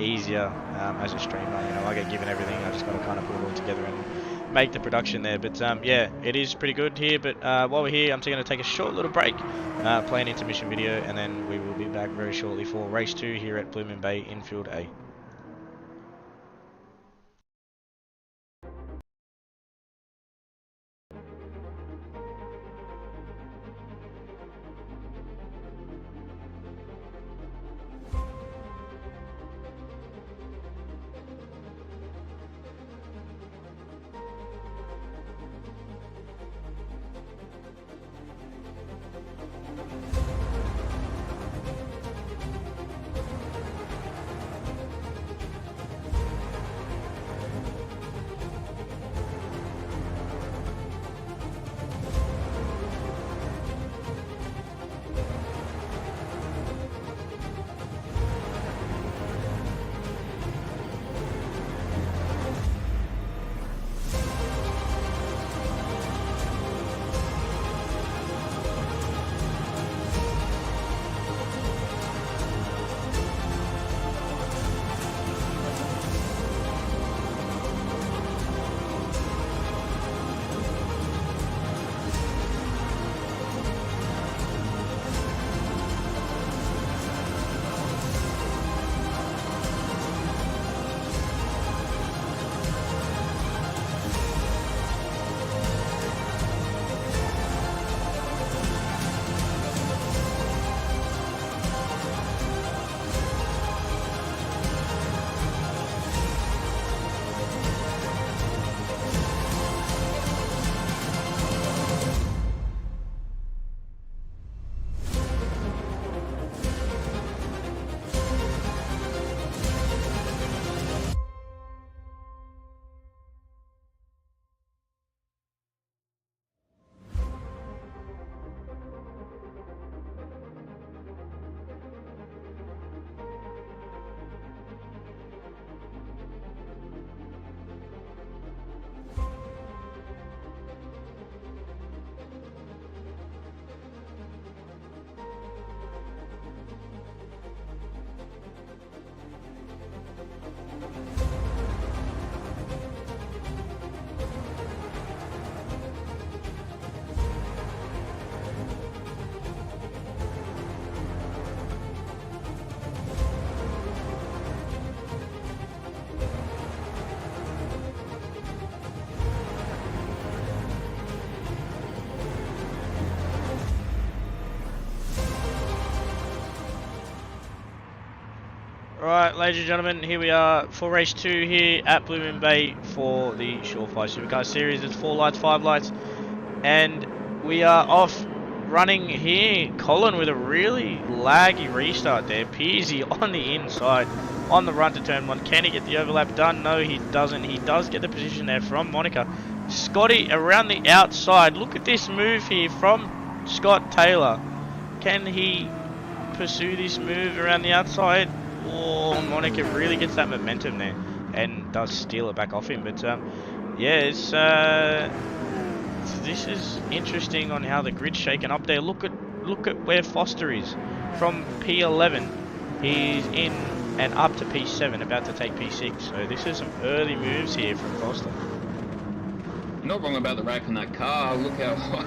easier as a streamer. I get given everything. I just got to kind of put it all together and make the production there. But it is pretty good here. But while we're here, I'm going to take a short little break, play an intermission video, and then we will be back very shortly for race 2 here at Blue Moon Bay Infield A. Right, ladies and gentlemen, here we are for race 2 here at Blue Moon Bay for the Shawfire Supercars Series. It's 4 lights, 5 lights, and we are off running here. Colin with a really laggy restart there. Peasy on the inside on the run to turn 1. Can he get the overlap done? No, he doesn't. He does get the position there from Monica. Scotty around the outside. Look at this move here from Scott Taylor. Can he pursue this move around the outside? Oh, Monica really gets that momentum there and does steal it back off him. But yeah, it's this is interesting on how the grid's shaken up there. Look at where Foster is from P11. He's in and up to P7, about to take P6. So this is some early moves here from Foster. Not wrong about the rack on that car. Look how high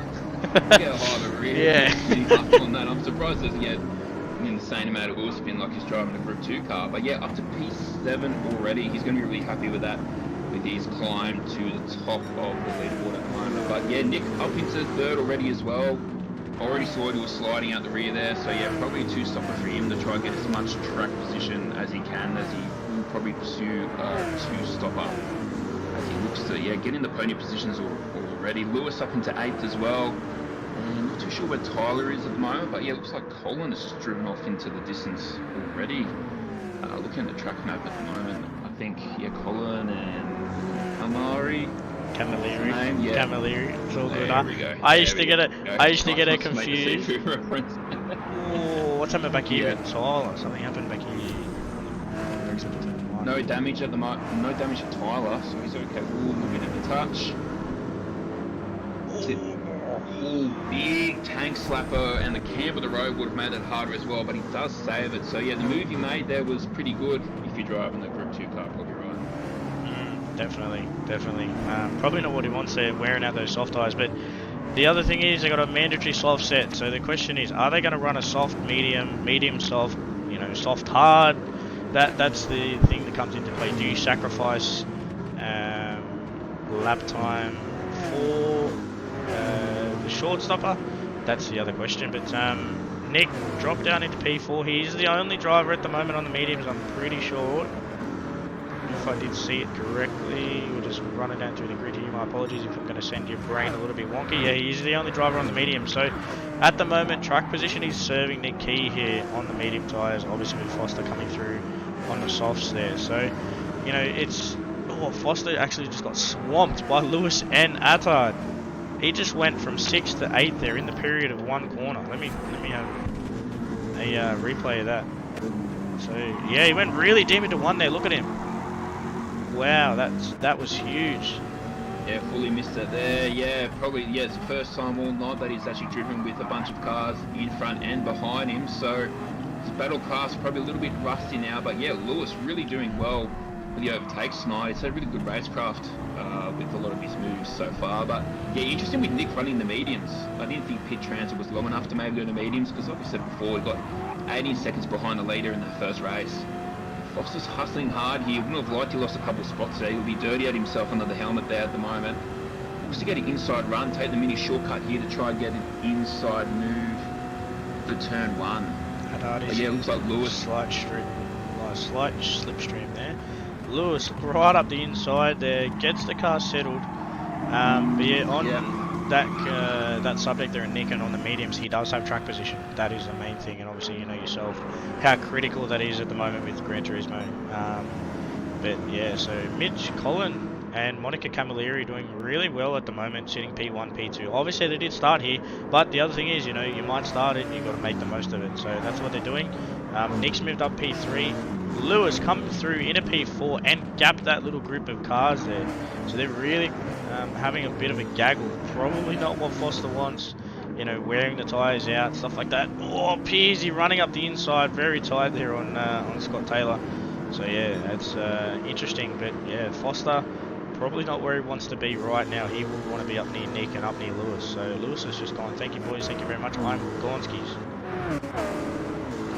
the rear is up on that. I'm surprised it doesn't get an insane amount of wheel spin like he's driving a Group 2 car. But yeah, up to P7 already. He's going to be really happy with that, with his climb to the top of the leaderboard at the moment. But yeah, Nick up into third already as well. Already saw he was sliding out the rear there. So yeah, probably a 2-stopper for him to try and get as much track position as he can, as he will probably pursue a 2-stopper. As he looks to get in the pony positions already. Lewis up into 8th as well. And not too sure where Tyler is at the moment, but yeah, looks like Colin has just driven off into the distance already. Looking at the track map at the moment, I think Colin and Camilleri. Camilleri. It's all good. There we go. I used to get it confused. Oh, what's happened back here? Tyler. Something happened back here. No damage at the no damage to Tyler, so he's okay. Ooh, looking at the touch. Ooh, big tank slapper, and the camp of the road would have made it harder as well, but he does save it. So yeah, the move he made there was pretty good. If you're driving the Group 2 car, probably right. Definitely. Probably not what he wants there, wearing out those soft tyres. But the other thing is, they got a mandatory soft set. So the question is, are they going to run a soft, medium soft, soft hard? That's the thing that comes into play. Do you sacrifice lap time for the short stopper? That's the other question. But Nick dropped down into P4. He's the only driver at the moment on the mediums, I'm pretty sure. If I did see it correctly, we'll just run it down through the grid here. My apologies if I'm going to send your brain a little bit wonky. Yeah, he's the only driver on the medium. So at the moment, track position is serving Nick Key here on the medium tyres. Obviously with Foster coming through on the softs there. So, it's... Oh, Foster actually just got swamped by Lewis and Attard. He just went from 6th to 8th there in the period of one corner. Let me have a replay of that. So, yeah, he went really deep into one there. Look at him. Wow, that was huge. Yeah, fully missed it there. Yeah, probably, it's the first time all night that he's actually driven with a bunch of cars in front and behind him. So his battle car's probably a little bit rusty now. But yeah, Lewis really doing well with the overtakes tonight. He's had a really good racecraft with a lot of his moves so far. But yeah, interesting with Nick running the mediums. I didn't think pit transit was long enough to maybe do the mediums, because like we said before, he got 18 seconds behind the leader in that first race. Foster's hustling hard here. Wouldn't have liked he lost a couple of spots there. He'll be dirty at himself under the helmet there at the moment. Wants to get an inside run, take the mini shortcut here to try and get an inside move for turn 1. But yeah, looks like Lewis. Slight slipstream there. Lewis right up the inside there, gets the car settled. But yeah, on that subject there in Nick and on the mediums, he does have track position. That is the main thing, and obviously you know yourself how critical that is at the moment with Gran Turismo. But yeah, so Mitch, Colin and Monica Camilleri doing really well at the moment, sitting P1, P2. Obviously they did start here, but the other thing is, you might start it and you've got to make the most of it. So that's what they're doing. Nick's moved up P3. Lewis coming through in a P4 and gapped that little group of cars there. So they're really having a bit of a gaggle. Probably not what Foster wants. Wearing the tyres out, stuff like that. Oh, Pearsy running up the inside, very tight there on Scott Taylor. So yeah, that's interesting. But yeah, Foster probably not where he wants to be right now. He would want to be up near Nick and up near Lewis. So Lewis has just gone, thank you boys, thank you very much. I'm Gornskis.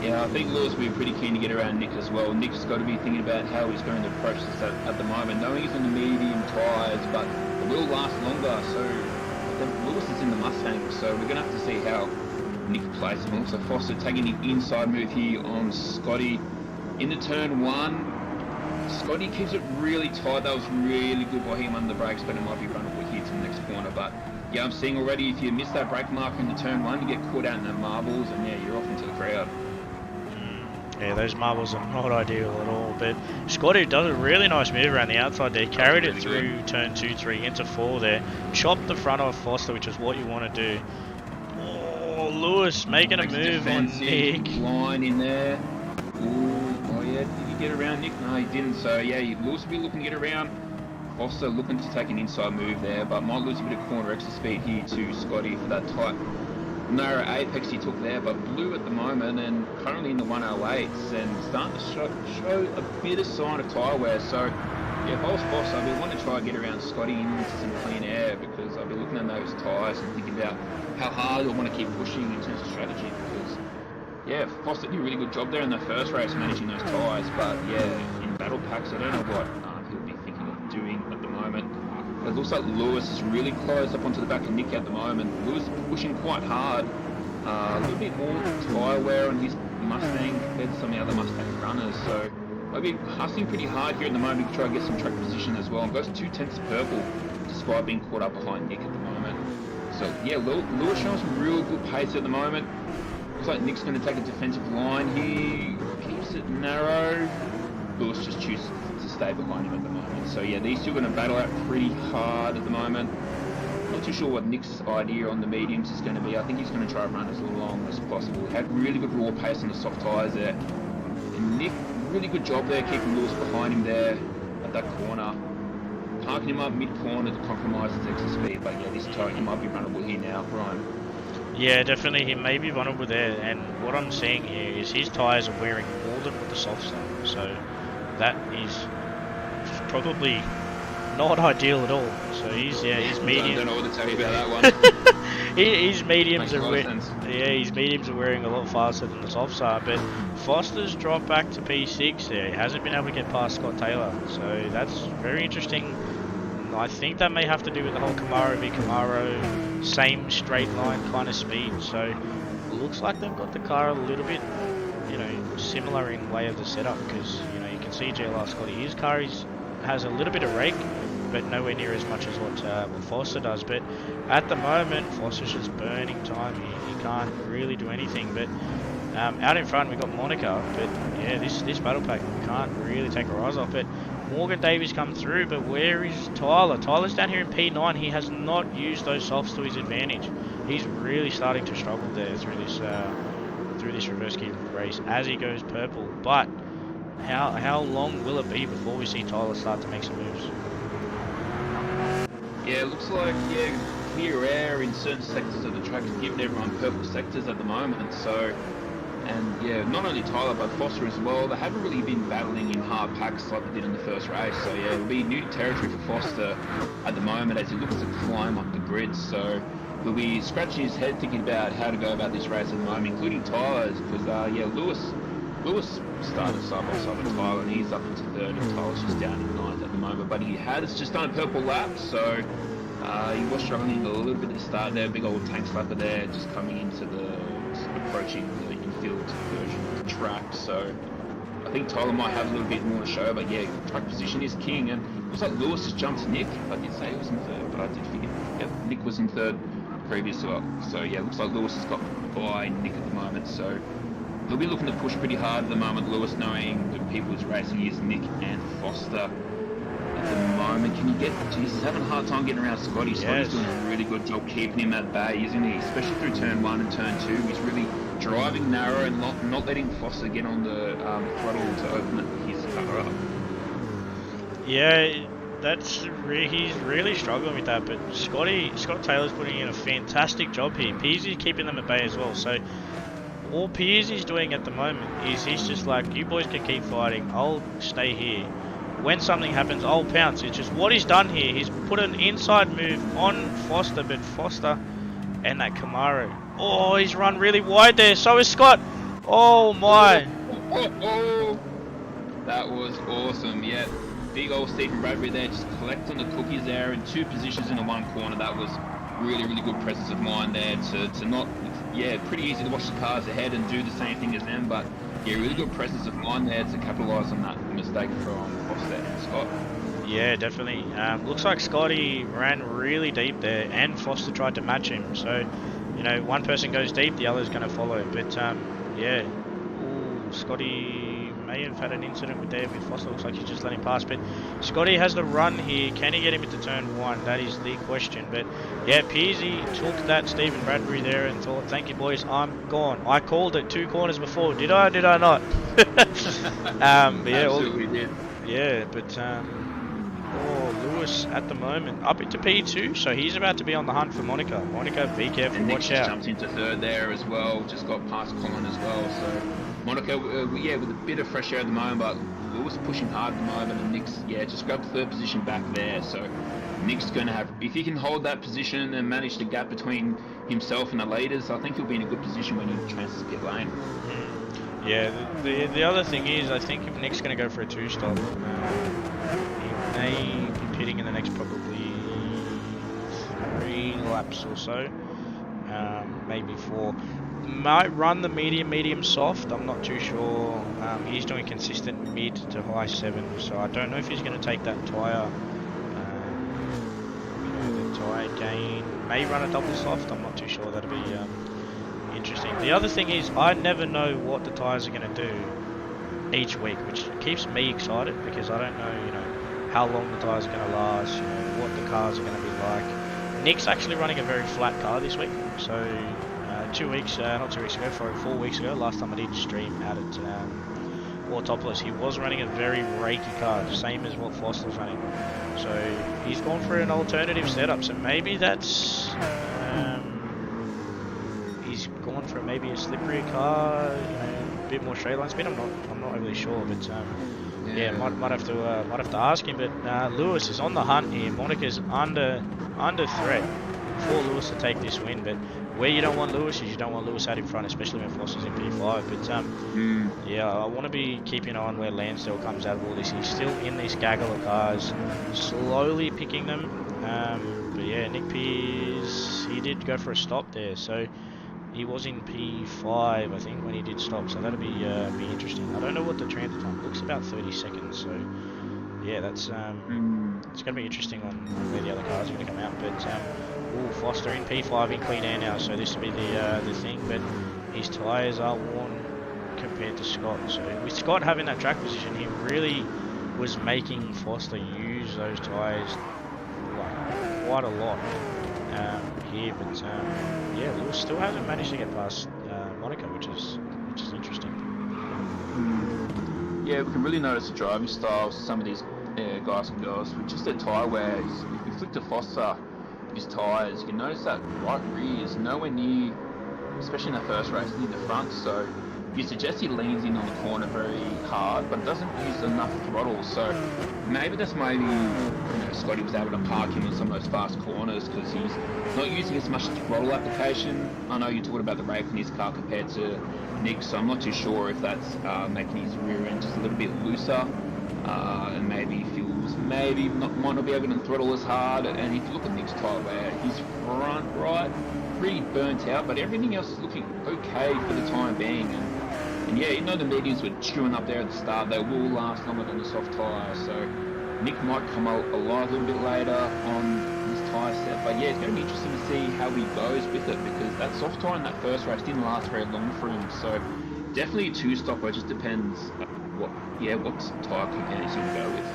Yeah, I think Lewis will be pretty keen to get around Nick as well. Nick's got to be thinking about how he's going to approach this at the moment, knowing he's on the medium tyres, but it will last longer. So Lewis is in the Mustang, so we're going to have to see how Nick plays him. Also Foster taking the inside move here on Scotty. into turn 1. Scotty keeps it really tight. That was really good by him under the brakes, but it might be runnable here to the next corner. But yeah, I'm seeing already, if you miss that brake marker into turn 1, you get caught out in the marbles, and yeah, you're off into the crowd. Yeah, those marbles are not ideal at all, but Scotty does a really nice move around the outside there, carried it through turn 2, 3 into 4 there, chopped the front off Foster, which is what you want to do. Oh, Lewis making a move on Nick. Line in there. Ooh, oh yeah, did he get around Nick? No, he didn't, so yeah, Lewis will be looking to get around. Foster looking to take an inside move there, but might lose a bit of corner extra speed here to Scotty for that tight narrow apex he took there, but blue at the moment and currently in the 108s and starting to show a bit of sign of tyre wear. So yeah, if I was Foster, I'd be wanting to try and get around Scotty into some clean air, because I'd be looking at those tyres and thinking about how hard I want to keep pushing in terms of strategy, because yeah, Foster did a really good job there in the first race managing those tyres, but yeah, in battle packs I don't know what he'll be thinking of doing at the moment. It looks like Lewis is really close up onto the back of Nick at the moment. Lewis pushing quite hard. A little bit more tyre wear on his Mustang compared to some of the other Mustang runners. So I'll be hustling pretty hard here at the moment to try and get some track position as well. And goes 2/10 purple despite being caught up behind Nick at the moment. So yeah, Lewis showing some real good pace at the moment. Looks like Nick's going to take a defensive line here. Keeps it narrow. Lewis just chooses to stay behind him at the moment. So yeah, these two are going to battle out pretty hard at the moment. Not too sure what Nick's idea on the mediums is going to be. I think he's going to try and run as long as possible. He had really good raw pace on the soft tyres there. And Nick, really good job there, keeping Lewis behind him there at that corner. Parking him up mid-corner to compromise his extra speed. But yeah, this time he might be runnable here now, Brian. Yeah, definitely he may be vulnerable there, and what I'm seeing here is his tyres are wearing more than with the softs are. So that is probably not ideal at all. So his medium. I don't know what to tell you about that one. his mediums his mediums are wearing a lot faster than the softs are. But Foster's dropped back to P6 there. He hasn't been able to get past Scott Taylor. So that's very interesting. I think that may have to do with the whole Camaro v Camaro, same straight line kind of speed. So it looks like they've got the car a little bit, similar in way of the setup, because you can see GLR Scotty. His car has a little bit of rake, but nowhere near as much as what Foster does. But at the moment, Foster's just burning time. He can't really do anything. But out in front, we've got Monica. But yeah, this battle pack can't really take our eyes off it. Morgan Davies come through, but where is Tyler? Tyler's down here in P9. He has not used those softs to his advantage. He's really starting to struggle there through this reverse gear race as he goes purple. But how long will it be before we see Tyler start to make some moves? Yeah, it looks like clear air in certain sectors of the track is giving everyone purple sectors at the moment. So. And yeah, not only Tyler but Foster as well. They haven't really been battling in hard packs like they did in the first race. So yeah, it'll be new territory for Foster at the moment as he looks to climb up the grid. So he'll be scratching his head thinking about how to go about this race at the moment, including Tyler's, because Lewis started side by side with Tyler and he's up into third, and Tyler's just down in ninth at the moment. But he has just done a purple lap, so he was struggling a little bit at the start there. Big old tank slapper there, just coming into approaching the infield version of the track. So I think Tyler might have a little bit more to show, but yeah, track position is king. And it looks like Lewis has jumped Nick. I did say he was in third, but I did forget. Yep, Nick was in third previous well. So yeah, looks like Lewis has got by Nick at the moment. So he'll be looking to push pretty hard at the moment, Lewis, knowing the people who's racing is Nick and Foster. At the moment, can you get? He's having a hard time getting around Scotty. Scotty's doing a really good job keeping him at bay, isn't he? Especially through turn 1 and turn 2. He's really driving narrow and not letting Foster get on the throttle to open his car up. Yeah, he's really struggling with that. But Scott Taylor's putting in a fantastic job here. Pearsy's keeping them at bay as well. So all Pearsy's doing at the moment is he's just like, you boys can keep fighting. I'll stay here. When something happens, I'll pounce. It's just what he's done here. He's put an inside move on Foster, but Foster and that Camaro. Oh, he's run really wide there. So is Scott. Oh my. That was awesome. Yeah, big old Stephen Bradbury there, just collecting the cookies there in 2 positions in the 1 corner. That was really, really good presence of mind there to not. Yeah, pretty easy to watch the cars ahead and do the same thing as them, but Yeah, really good presence of mind there to capitalise on that mistake from Foster and Scott. Yeah, definitely. Looks like Scotty ran really deep there, and Foster tried to match him. So, you know, one person goes deep, the other's going to follow. But yeah, ooh, Scotty may have had an incident with Foster. Looks like he's just let him pass. But Scotty has the run here. Can he get him into turn one? That is the question. But yeah, Pearsy took that Stephen Bradbury there and thought, "Thank you, boys. I'm gone. I called it 2 corners before. Did I? Did I not?" But yeah, Absolutely did. yeah, but oh, Lewis at the moment up into P2, so he's about to be on the hunt for Monica. Monica, be careful, And Nick watch just out. jumped into third there as well. Just got past Colin as well. So Monica, yeah, with a bit of fresh air at the moment, but Lewis pushing hard at the moment, and Nick's just grabbed third position back there. So Nick's going to have, if he can hold that position and manage the gap between himself and the leaders, I think he'll be in a good position when he transfers pit lane. Yeah, the other thing is, I think if Nick's going to go for a 2-stop, he may be pitting in the next probably 3 laps or so, maybe 4. Might run the medium soft. I'm not too sure. He's doing consistent mid to high 7, so I don't know if he's going to take that tyre. The tyre gain. May run a double soft. I'm not too sure. That'll be interesting. The other thing is, I never know what the tyres are going to do each week, which keeps me excited because I don't know, you know, how long the tyres are going to last, you know, what the cars are going to be like. Nick's actually running a very flat car this week, so 4 weeks ago, last time I did stream out at Autopolis, he was running a very raky car, same as what Foster's running. So he's gone for an alternative setup, so maybe that's he's gone for maybe a slippery car, you know, a bit more straight line speed. I'm not really sure, but yeah, might have to ask him. But Lewis is on the hunt here. Monica's under threat for Lewis to take this win. But where you don't want Lewis is you don't want Lewis out in front, especially when Foster's in P5. But yeah, I want to be keeping an eye on where Lansdale comes out of all this. He's still in this gaggle of cars, slowly picking them. But yeah, Nick Pearce, he did go for a stop there, so he was in P5, I think, when he did stop. So that'll be interesting. I don't know what the transit time looks, about 30 seconds. So yeah, that's it's going to be interesting on where the other cars are going to come out. But Foster in P5 in clean air now, so this will be the thing. But his tyres are worn compared to Scott. So with Scott having that track position, he really was making Foster use those tyres like quite a lot here. But yeah, Lewis still hasn't managed to get past Monica, which is interesting. Yeah, we can really notice the driving styles of some of these guys and girls with just their tyre wear. If you flick to Foster, his tyres, you can notice that right rear is nowhere near, especially in the first race, near the front. So you suggest he leans in on the corner very hard, but doesn't use enough throttle. So maybe that's maybe, you know, Scotty was able to park him in some of those fast corners because he's not using as much throttle application. I know you're talking about the rake in his car compared to Nick, so I'm not too sure if that's making his rear end just a little bit looser, and maybe feels might not be able to throttle as hard. And if you look at Nick's tyre wear, his front right pretty burnt out, but everything else is looking okay for the time being. And yeah, you know, the mediums were chewing up there at the start. They will last longer than the soft tyre, so Nick might come alive a little bit later on his tyre set. But yeah, it's going to be interesting to see how he goes with it, because that soft tyre in that first race didn't last very long for him. So definitely a 2-stopper. It just depends what tyre clip he's going to go with.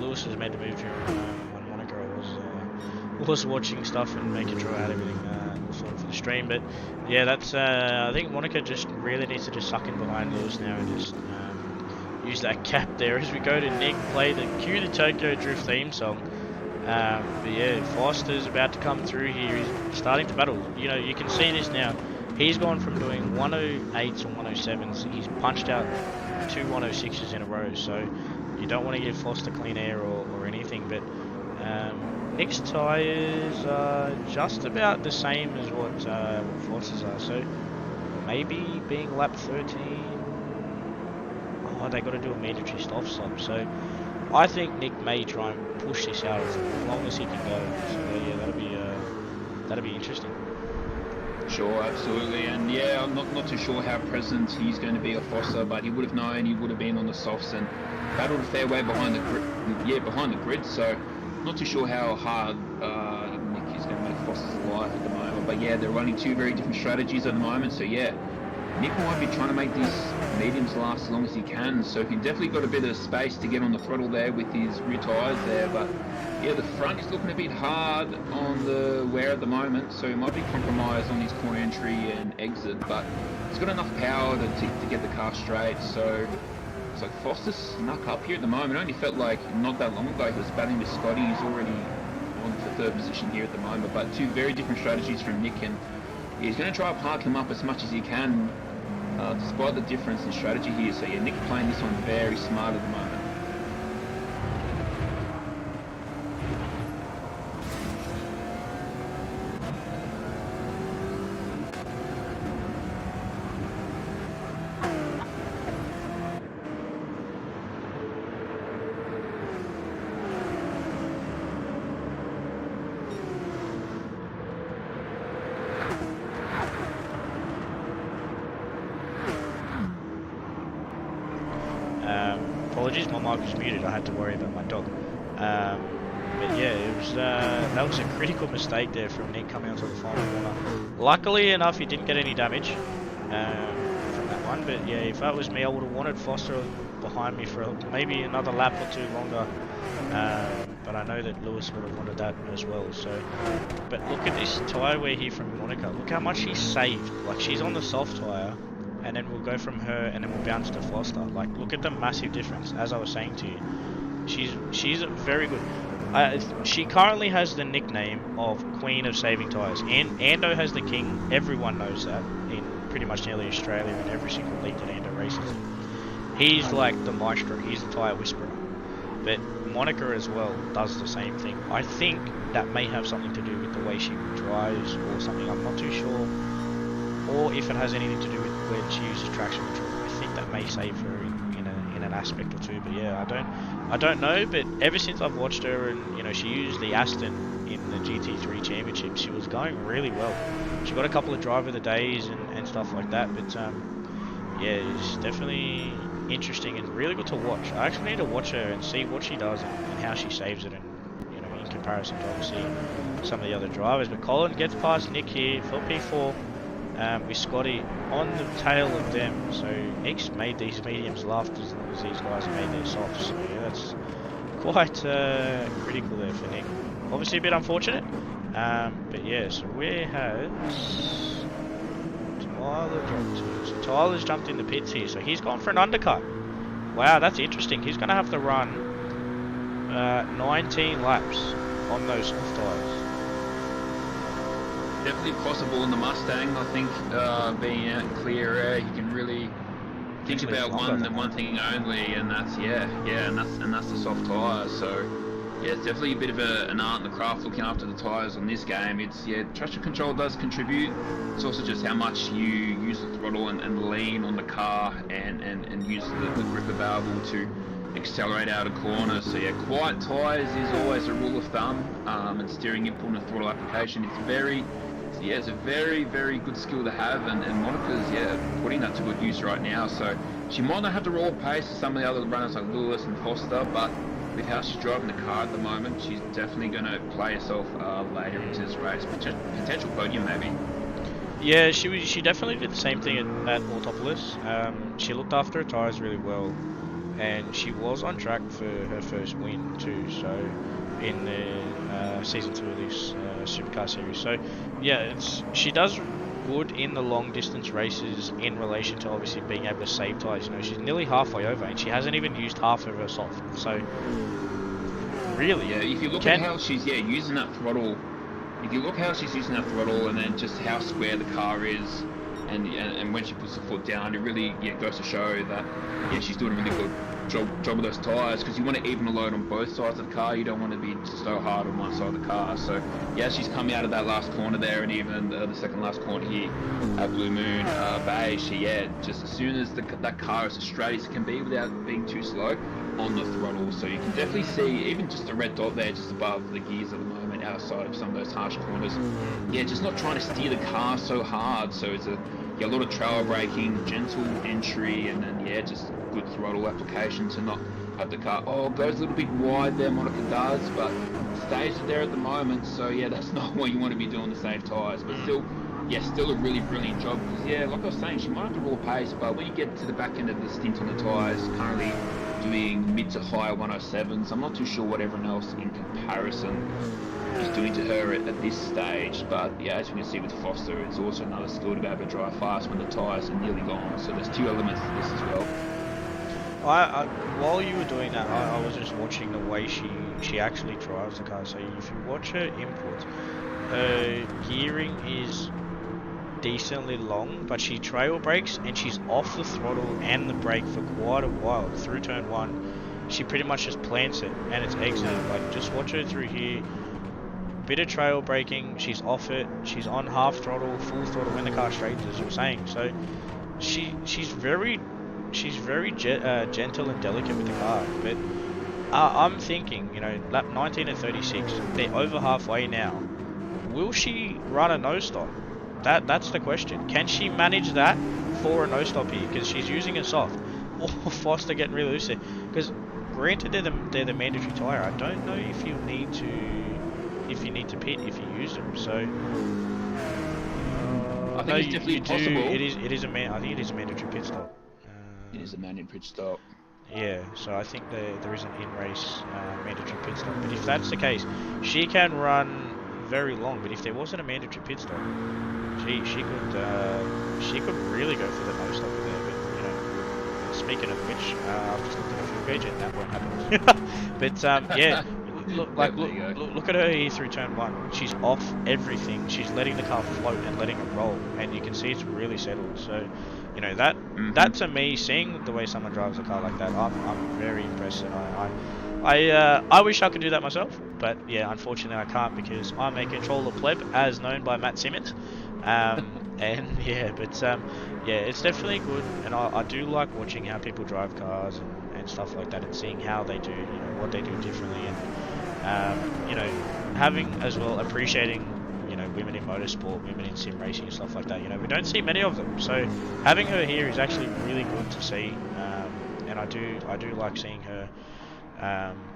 Lewis has made the move here when Monica was watching stuff and making sure I had everything all sorted for the stream. But yeah, that's I think Monica just really needs to just suck in behind Lewis now and just use that cap there as we go to Nick, play the cue the Tokyo Drift theme song. But yeah, Foster's about to come through here. He's starting to battle. You know, you can see this now. He's gone from doing 108s and 107s. He's punched out 2 106s in a row. So you don't want to give Foster clean air or anything. But Nick's tyres are just about the same as what Foster's are. So maybe being lap 13. Oh, they got to do a mandatory stop. So I think Nick may try and push this out as long as he can go. So yeah, that'll be interesting. sure, absolutely. And yeah, I'm not too sure how present he's going to be at Foster, but he would have known, he would have been on the softs and battled a fair way behind the grid. So not too sure how hard Nick is going to make Foster's life at the moment. But yeah, they're running two very different strategies at the moment. So yeah, Nick might be trying to make these mediums last as long as he can. So he definitely got a bit of space to get on the throttle there with his rear tyres there. But yeah, the front is looking a bit hard on the wear at the moment, so he might be compromised on his corner entry and exit, but he's got enough power to get the car straight. So it's like Foster snuck up here at the moment. It only felt like not that long ago he was battling with Scotty. He's already on for third position here at the moment, but two very different strategies from Nick, and he's going to try to park him up as much as he can, despite the difference in strategy here. So yeah, Nick playing this one very smart at the moment. Apologies, my mic was muted. I had to worry about my dog. But yeah, it was that was a critical mistake there from Nick coming onto the final corner. Luckily enough, he didn't get any damage from that one. But yeah, if that was me, I would have wanted Foster behind me for maybe another lap or two longer. But I know that Lewis would have wanted that as well. So, but look at this tyre wear here from Monica. Look how much she's saved. Like, she's on the soft tyre, and then we'll go from her, and then we'll bounce to Foster. Like, look at the massive difference. As I was saying to you, she's very good. She currently has the nickname of Queen of Saving Tyres. And Ando has the King. Everyone knows that in pretty much nearly Australia and every single league that Ando races in. He's like the maestro. He's the tyre whisperer. But Monica as well does the same thing. I think that may have something to do with the way she drives or something. I'm not too sure. Or if it has anything to do with when she uses traction control. I think that may save her in an aspect or two. But yeah, I don't know. But ever since I've watched her, and she used the Aston in the GT3 Championship, she was going really well. She got a couple of driver of the days and stuff like that. But yeah, it's definitely interesting and really good to watch. I actually need to watch her and see what she does and how she saves it, and in comparison to obviously some of the other drivers. But Colin gets past Nick here for P4 with Scotty on the tail of them. So Nick's made these mediums last as long as these guys have made their softs. So yeah, that's quite critical there for Nick. Obviously a bit unfortunate, but yeah. So we have Tyler's jumped in the pits here, so he's gone for an undercut. Wow, that's interesting. He's going to have to run 19 laps on those soft tyres. Definitely possible in the Mustang. I think being out in clear air, you can really think about one thing only, and that's and that's the soft tyres. So yeah, it's definitely a bit of an art and the craft looking after the tyres on this game. It's traction control does contribute. It's also just how much you use the throttle and lean on the car and use the grip available to accelerate out of corners. So yeah, quiet tyres is always a rule of thumb, and steering input and throttle application. It's a very, very good skill to have, and Monica's putting that to good use right now. So she might not have the raw pace of some of the other runners like Lewis and Foster, but with how she's driving the car at the moment, she's definitely going to play herself later into this race. Potential podium maybe. Yeah, she definitely did the same thing at Autopolis. She looked after her tyres really well, and she was on track for her first win too. So in the season 2 of this Supercar Series. So yeah, she does good in the long distance races in relation to obviously being able to save tyres. She's nearly halfway over and she hasn't even used half of her soft. So really, yeah, if you look at how she's using that throttle, if you look how she's using that throttle and then just how square the car is, and when she puts her foot down, it really goes to show that she's doing a really good job of those tyres, because you want to even the load on both sides of the car. You don't want to be so hard on one side of the car. So yeah, she's coming out of that last corner there, and even the second last corner here at Blue Moon Bay, just as soon as that car is as straight as it can be without being too slow on the throttle. So you can definitely see even just a red dot there just above the gears at the moment, outside of some of those harsh corners. Yeah, just not trying to steer the car so hard. So it's a lot of trail braking, gentle entry, and then yeah, just good throttle application to not have the car. Oh, it goes a little bit wide there, Monica does, but stays there at the moment. So yeah, that's not what you want to be doing to save tyres. But still, yeah, still a really brilliant job. Because yeah, like I was saying, she might have to raw pace, but when you get to the back end of the stint on the tyres, currently doing mid to high 107s. I'm not too sure what everyone else in comparison is doing to her at this stage, but yeah, as you can see with Foster, it's also another skill to be able to drive fast when the tyres are nearly gone. So there's two elements to this as well. While you were doing that, I was just watching the way she actually drives the car. So if you watch her input, her gearing is decently long, but she trail brakes and she's off the throttle and the brake for quite a while. Through turn 1, she pretty much just plants it and it's exited. Like, just watch her through here. Bit of trail braking, she's off it, she's on half throttle, full throttle when the car straightens, as you were saying. So she's very gentle and delicate with the car. But I'm thinking, you know, lap 19 and 36, they're over halfway now. Will she run a nose stop? That's the question. Can she manage that for a nose stop here? Because she's using a soft. Or Foster getting really loose there. Because granted they're the mandatory tyre. I don't know if you need to pit if you use them. So I think it's definitely possible. I think it is a mandatory pit stop. It is a mandatory pit stop. Yeah, so I think there is an in-race mandatory pit stop. But if that's the case, she can run very long. But if there wasn't a mandatory pit stop, she could really go for the nose stop there. But you know, speaking of which, I've just looked at a fuel gauge and that won't happen. But yeah. Look at her here through turn 1. She's off everything. She's letting the car float and letting it roll, and you can see it's really settled. So, you know, that to me, seeing the way someone drives a car like that, I'm very impressed. And I wish I could do that myself, but yeah, unfortunately I can't because I'm a controller pleb, as known by Matt Simmons. And yeah, but yeah, it's definitely good, and I do like watching how people drive cars and stuff like that, and seeing how they do, you know, what they do differently, and you know, having as well appreciating, you know, women in motorsport, women in sim racing and stuff like that. You know, we don't see many of them, so having her here is actually really good to see, and I do like seeing her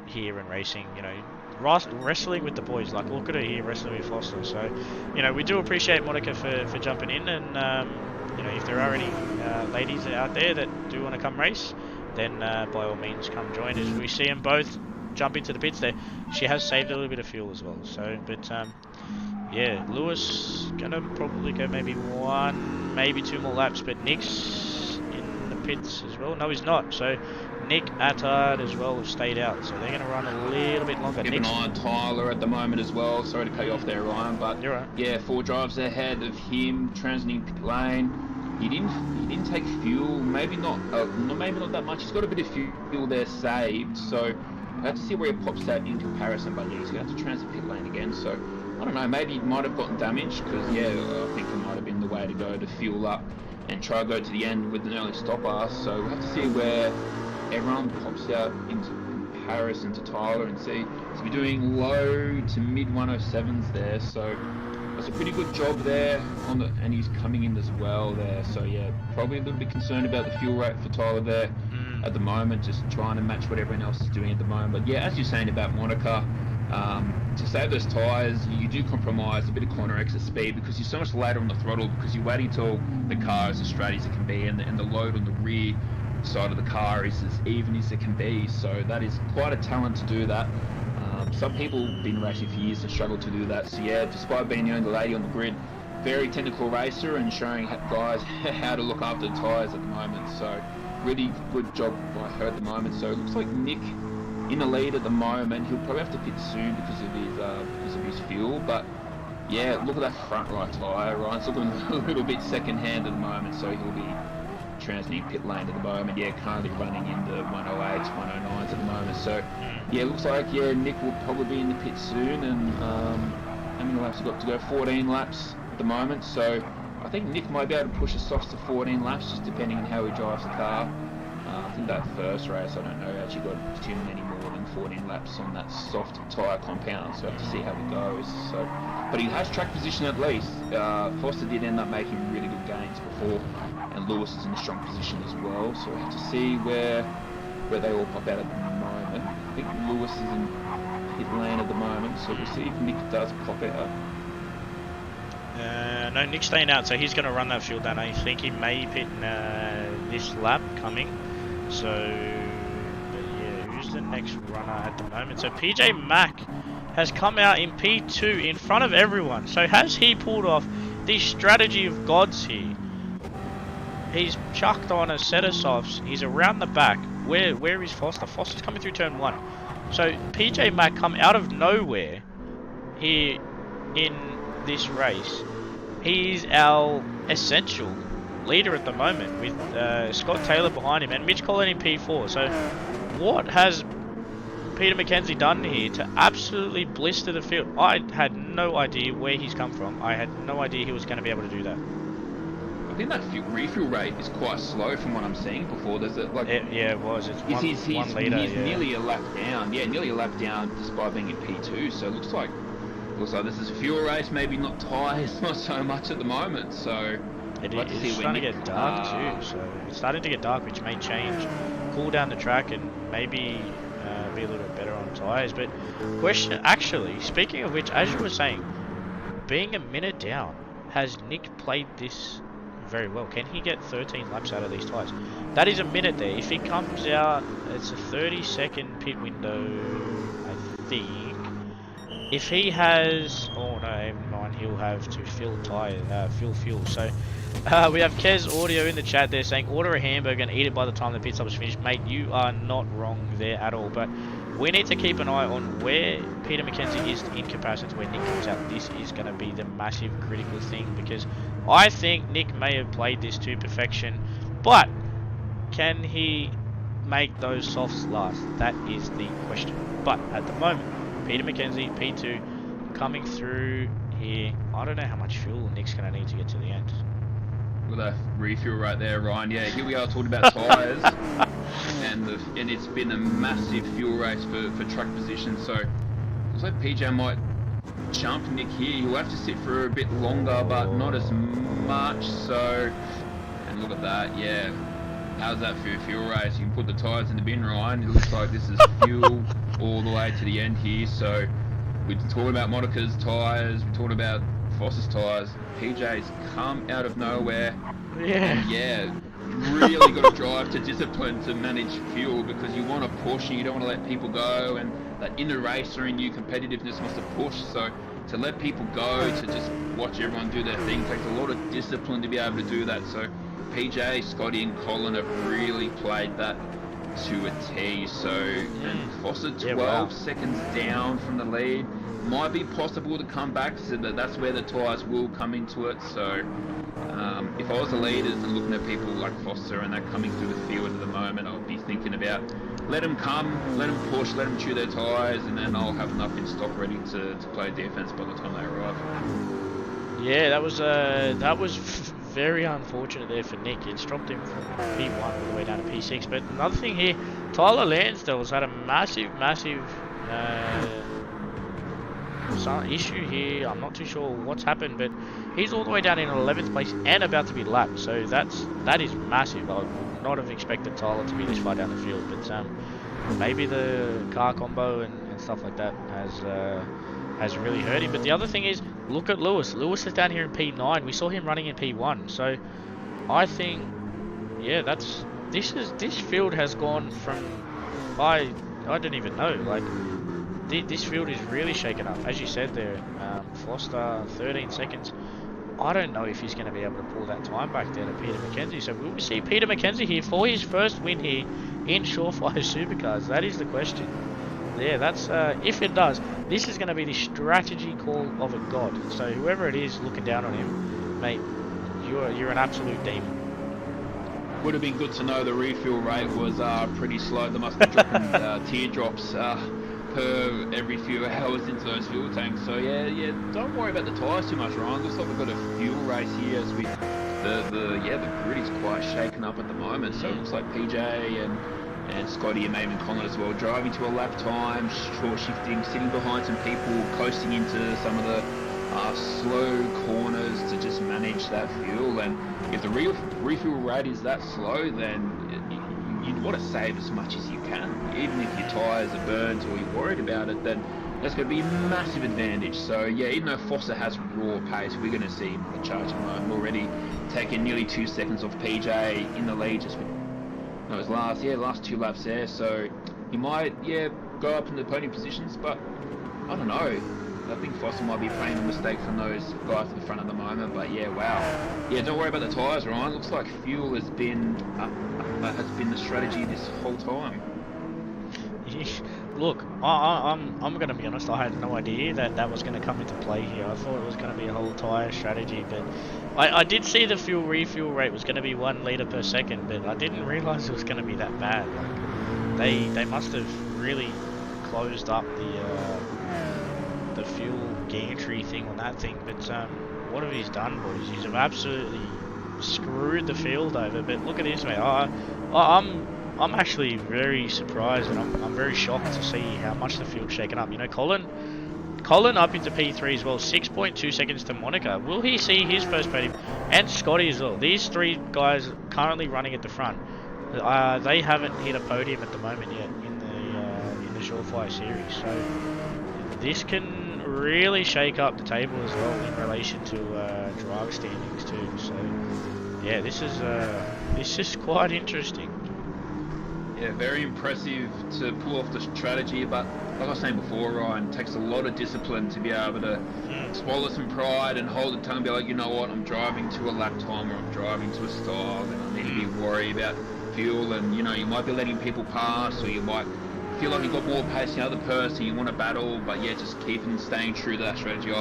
here and racing. You know, wrestling with the boys. Like, look at her here wrestling with Foster. So, you know, we do appreciate Monica for jumping in, and you know, if there are any ladies out there that do want to come race, then by all means come join us. We see them both jump into the pits there. She has saved a little bit of fuel as well. So, but yeah, Lewis gonna probably go maybe 1, maybe 2 more laps, but Nick's in the pits as well. No, he's not. So Nick, Attard as well have stayed out, so they're going to run a little bit longer. Keep an eye on Tyler at the moment as well. Sorry to cut you off there, Ryan, but you're right. Yeah, 4 drives ahead of him, transiting pit lane. He didn't take fuel, maybe not that much. He's got a bit of fuel there saved, so I have to see where he pops out in comparison. But yeah, he's going to have to transit pit lane again. So I don't know, maybe he might have gotten damaged because yeah, I think it might have been the way to go to fuel up and try to go to the end with an early stopper. So we'll have to see where everyone pops out into comparison to Tyler and see. So we're doing low to mid 107s there, so that's a pretty good job there and he's coming in as well there. So yeah, probably a little bit concerned about the fuel rate for Tyler there at the moment, just trying to match what everyone else is doing at the moment. But yeah, as you're saying about Monica, to save those tyres, you do compromise a bit of corner exit speed because you're so much later on the throttle because you're waiting till the car is as straight as it can be, and the load on the rear side of the car is as even as it can be. So that is quite a talent to do that. Some people have been racing for years and struggle to do that. So yeah, despite being the only lady on the grid, very technical racer and showing guys how to look after the tyres at the moment. So really good job by her at the moment. So it looks like Nick in the lead at the moment. He'll probably have to pit soon because of his fuel. But yeah, look at that front right tyre. Ryan's looking a little bit second hand at the moment, so he'll be transiting pit lane at the moment. Yeah, currently running in the 108s, 109s at the moment. So yeah, looks like Nick will probably be in the pit soon, and how many laps he's got to go? 14 laps at the moment. So I think Nick might be able to push us off to 14 laps, just depending on how he drives the car. I think that first race, I don't know, actually got too many more than 14 laps on that soft tyre compound, so I have to see how it goes. So, but he has track position at least. Foster did end up making really good gains before, and Lewis is in a strong position as well. So we have to see where they all pop out at the moment. I think Lewis is in his lane at the moment, so we'll see if Nick does pop out. No, Nick's staying out, so he's going to run that field down. I think he may pit this lap coming. So, but yeah, who's the next runner at the moment? So PJ Mack has come out in P2 in front of everyone. So has he pulled off the strategy of gods here? He's chucked on a set of softs. He's around the back. Where is Foster? Foster's coming through turn 1. So PJ Mack come out of nowhere here in this race. He's our essential leader at the moment with Scott Taylor behind him and Mitch Collin in P4. So what has Peter McKenzie done here to absolutely blister the field? I had no idea where he's come from. I had no idea he was going to be able to do that. I think that refuel rate is quite slow from what I'm seeing before. There's yeah, it was. It's one litre. He's nearly a lap down. Yeah, nearly a lap down despite being in P2. So it looks like this is a fuel race, maybe not tyres, not so much at the moment. So it's starting to get dark too. So it's starting to get dark, which may change, cool down the track, and maybe be a little bit better on tyres. But question, actually, speaking of which, as you were saying, being a minute down, has Nick played this very well? Can he get 13 laps out of these tyres? That is a minute there. If he comes out, it's a 30-second pit window, I think. If he has, oh no, never mind, he'll have to fill fuel. So we have Kez Audio in the chat there saying order a hamburger and eat it by the time the pit stop is finished. Mate, you are not wrong there at all. But we need to keep an eye on where Peter McKenzie is in comparison to where Nick comes out. This is going to be the massive critical thing, because I think Nick may have played this to perfection, but can he make those softs last? That is the question. But at the moment, Peter McKenzie, P2, coming through here. I don't know how much fuel Nick's going to need to get to the end. With that refuel right there, Ryan. Yeah, here we are talking about tyres, and it's been a massive fuel race for track position. So looks like PJ might jump Nick here. He'll have to sit for a bit longer, but not as much. So, and look at that. Yeah, how's that for a fuel race? You can put the tyres in the bin, Ryan. It looks like this is fuel all the way to the end here. So we're talking about Monica's tyres, we're talking about Foster's tyres. PJ's come out of nowhere. Yeah, really got to drive to discipline to manage fuel, because you want to push and you don't want to let people go, and that inner racer in you, competitiveness, wants to push. So to let people go, to just watch everyone do their thing, takes a lot of discipline to be able to do that. So PJ, Scotty and Colin have really played that to a T. So, and Foster 12 seconds down from the lead. Might be possible to come back, so that's where the tyres will come into it. So if I was the leaders and looking at people like Foster and that coming through the field at the moment, I would be thinking about let them come, let them push, let them chew their tyres, and then I'll have enough in stock ready to play defence by the time they arrive. Yeah, that was very unfortunate there for Nick. It's dropped him from P1 all the way down to P6. But another thing here, Tyler Lansdale's had a massive issue here. I'm not too sure what's happened, but he's all the way down in 11th place and about to be lapped. So that is massive. I would not have expected Tyler to be this far down the field, but maybe the car combo and stuff like that has really hurt him. But the other thing is, look at Lewis. Lewis is down here in P9. We saw him running in P1. So I think, yeah, this field has gone from, I don't even know, like, this field is really shaken up. As you said there, Foster 13 seconds. I don't know if he's going to be able to pull that time back there to Peter McKenzie. So will we see Peter McKenzie here for his first win here in Shawfire Supercars? That is the question. Yeah, that's if it does, this is going to be the strategy call of a god. So whoever it is looking down on him, mate, you're an absolute demon. Would have been good to know the refuel rate was pretty slow. They must be dropping teardrops per every few hours into those fuel tanks. So yeah, don't worry about the tyres too much, Ryan. Looks like we've got a fuel race here as we the grid is quite shaken up at the moment. So it looks like PJ and Scotty and maybe Colin as well, driving to a lap time, short shifting, sitting behind some people, coasting into some of the slow corners to just manage that fuel. And if the refuel rate is that slow, then you'd want to save as much as you can. Even if your tyres are burnt or you're worried about it, then that's going to be a massive advantage. So yeah, even though Foster has raw pace, we're going to see him in the charging mode already taking nearly 2 seconds off PJ in the lead just with those last 2 laps there. So he might go up in the podium positions, but I don't know. I think Foster might be playing a mistake from those guys at the front at the moment. But yeah, wow. Yeah, don't worry about the tyres, Ryan. Looks like fuel has been the strategy this whole time. Look, I'm going to be honest, I had no idea that was going to come into play here. I thought it was going to be a whole tyre strategy, but I did see the fuel refuel rate was going to be 1 litre per second, but I didn't realise it was going to be that bad. Like, they must have really closed up the fuel gantry thing on that thing, but what have he's done, boys? He's absolutely screwed the field over. But look at this, mate. I'm actually very surprised, and I'm very shocked to see how much the field's shaken up. You know, Colin up into P3 as well, 6.2 seconds to Monica. Will he see his first podium? And Scotty as well. These 3 guys currently running at the front. They haven't hit a podium at the moment yet in the Shawfire series. So this can really shake up the table as well in relation to driver standings too. So yeah, this is quite interesting. Yeah, very impressive to pull off the strategy, but like I was saying before, Ryan, it takes a lot of discipline to be able to swallow some pride and hold the tongue and be like, you know what, I'm driving to a lap time or I'm driving to a style and I need to be worried about fuel. And you know, you might be letting people pass, or you might feel like you've got more pace than the other person, you want to battle, but yeah, just staying true to that strategy.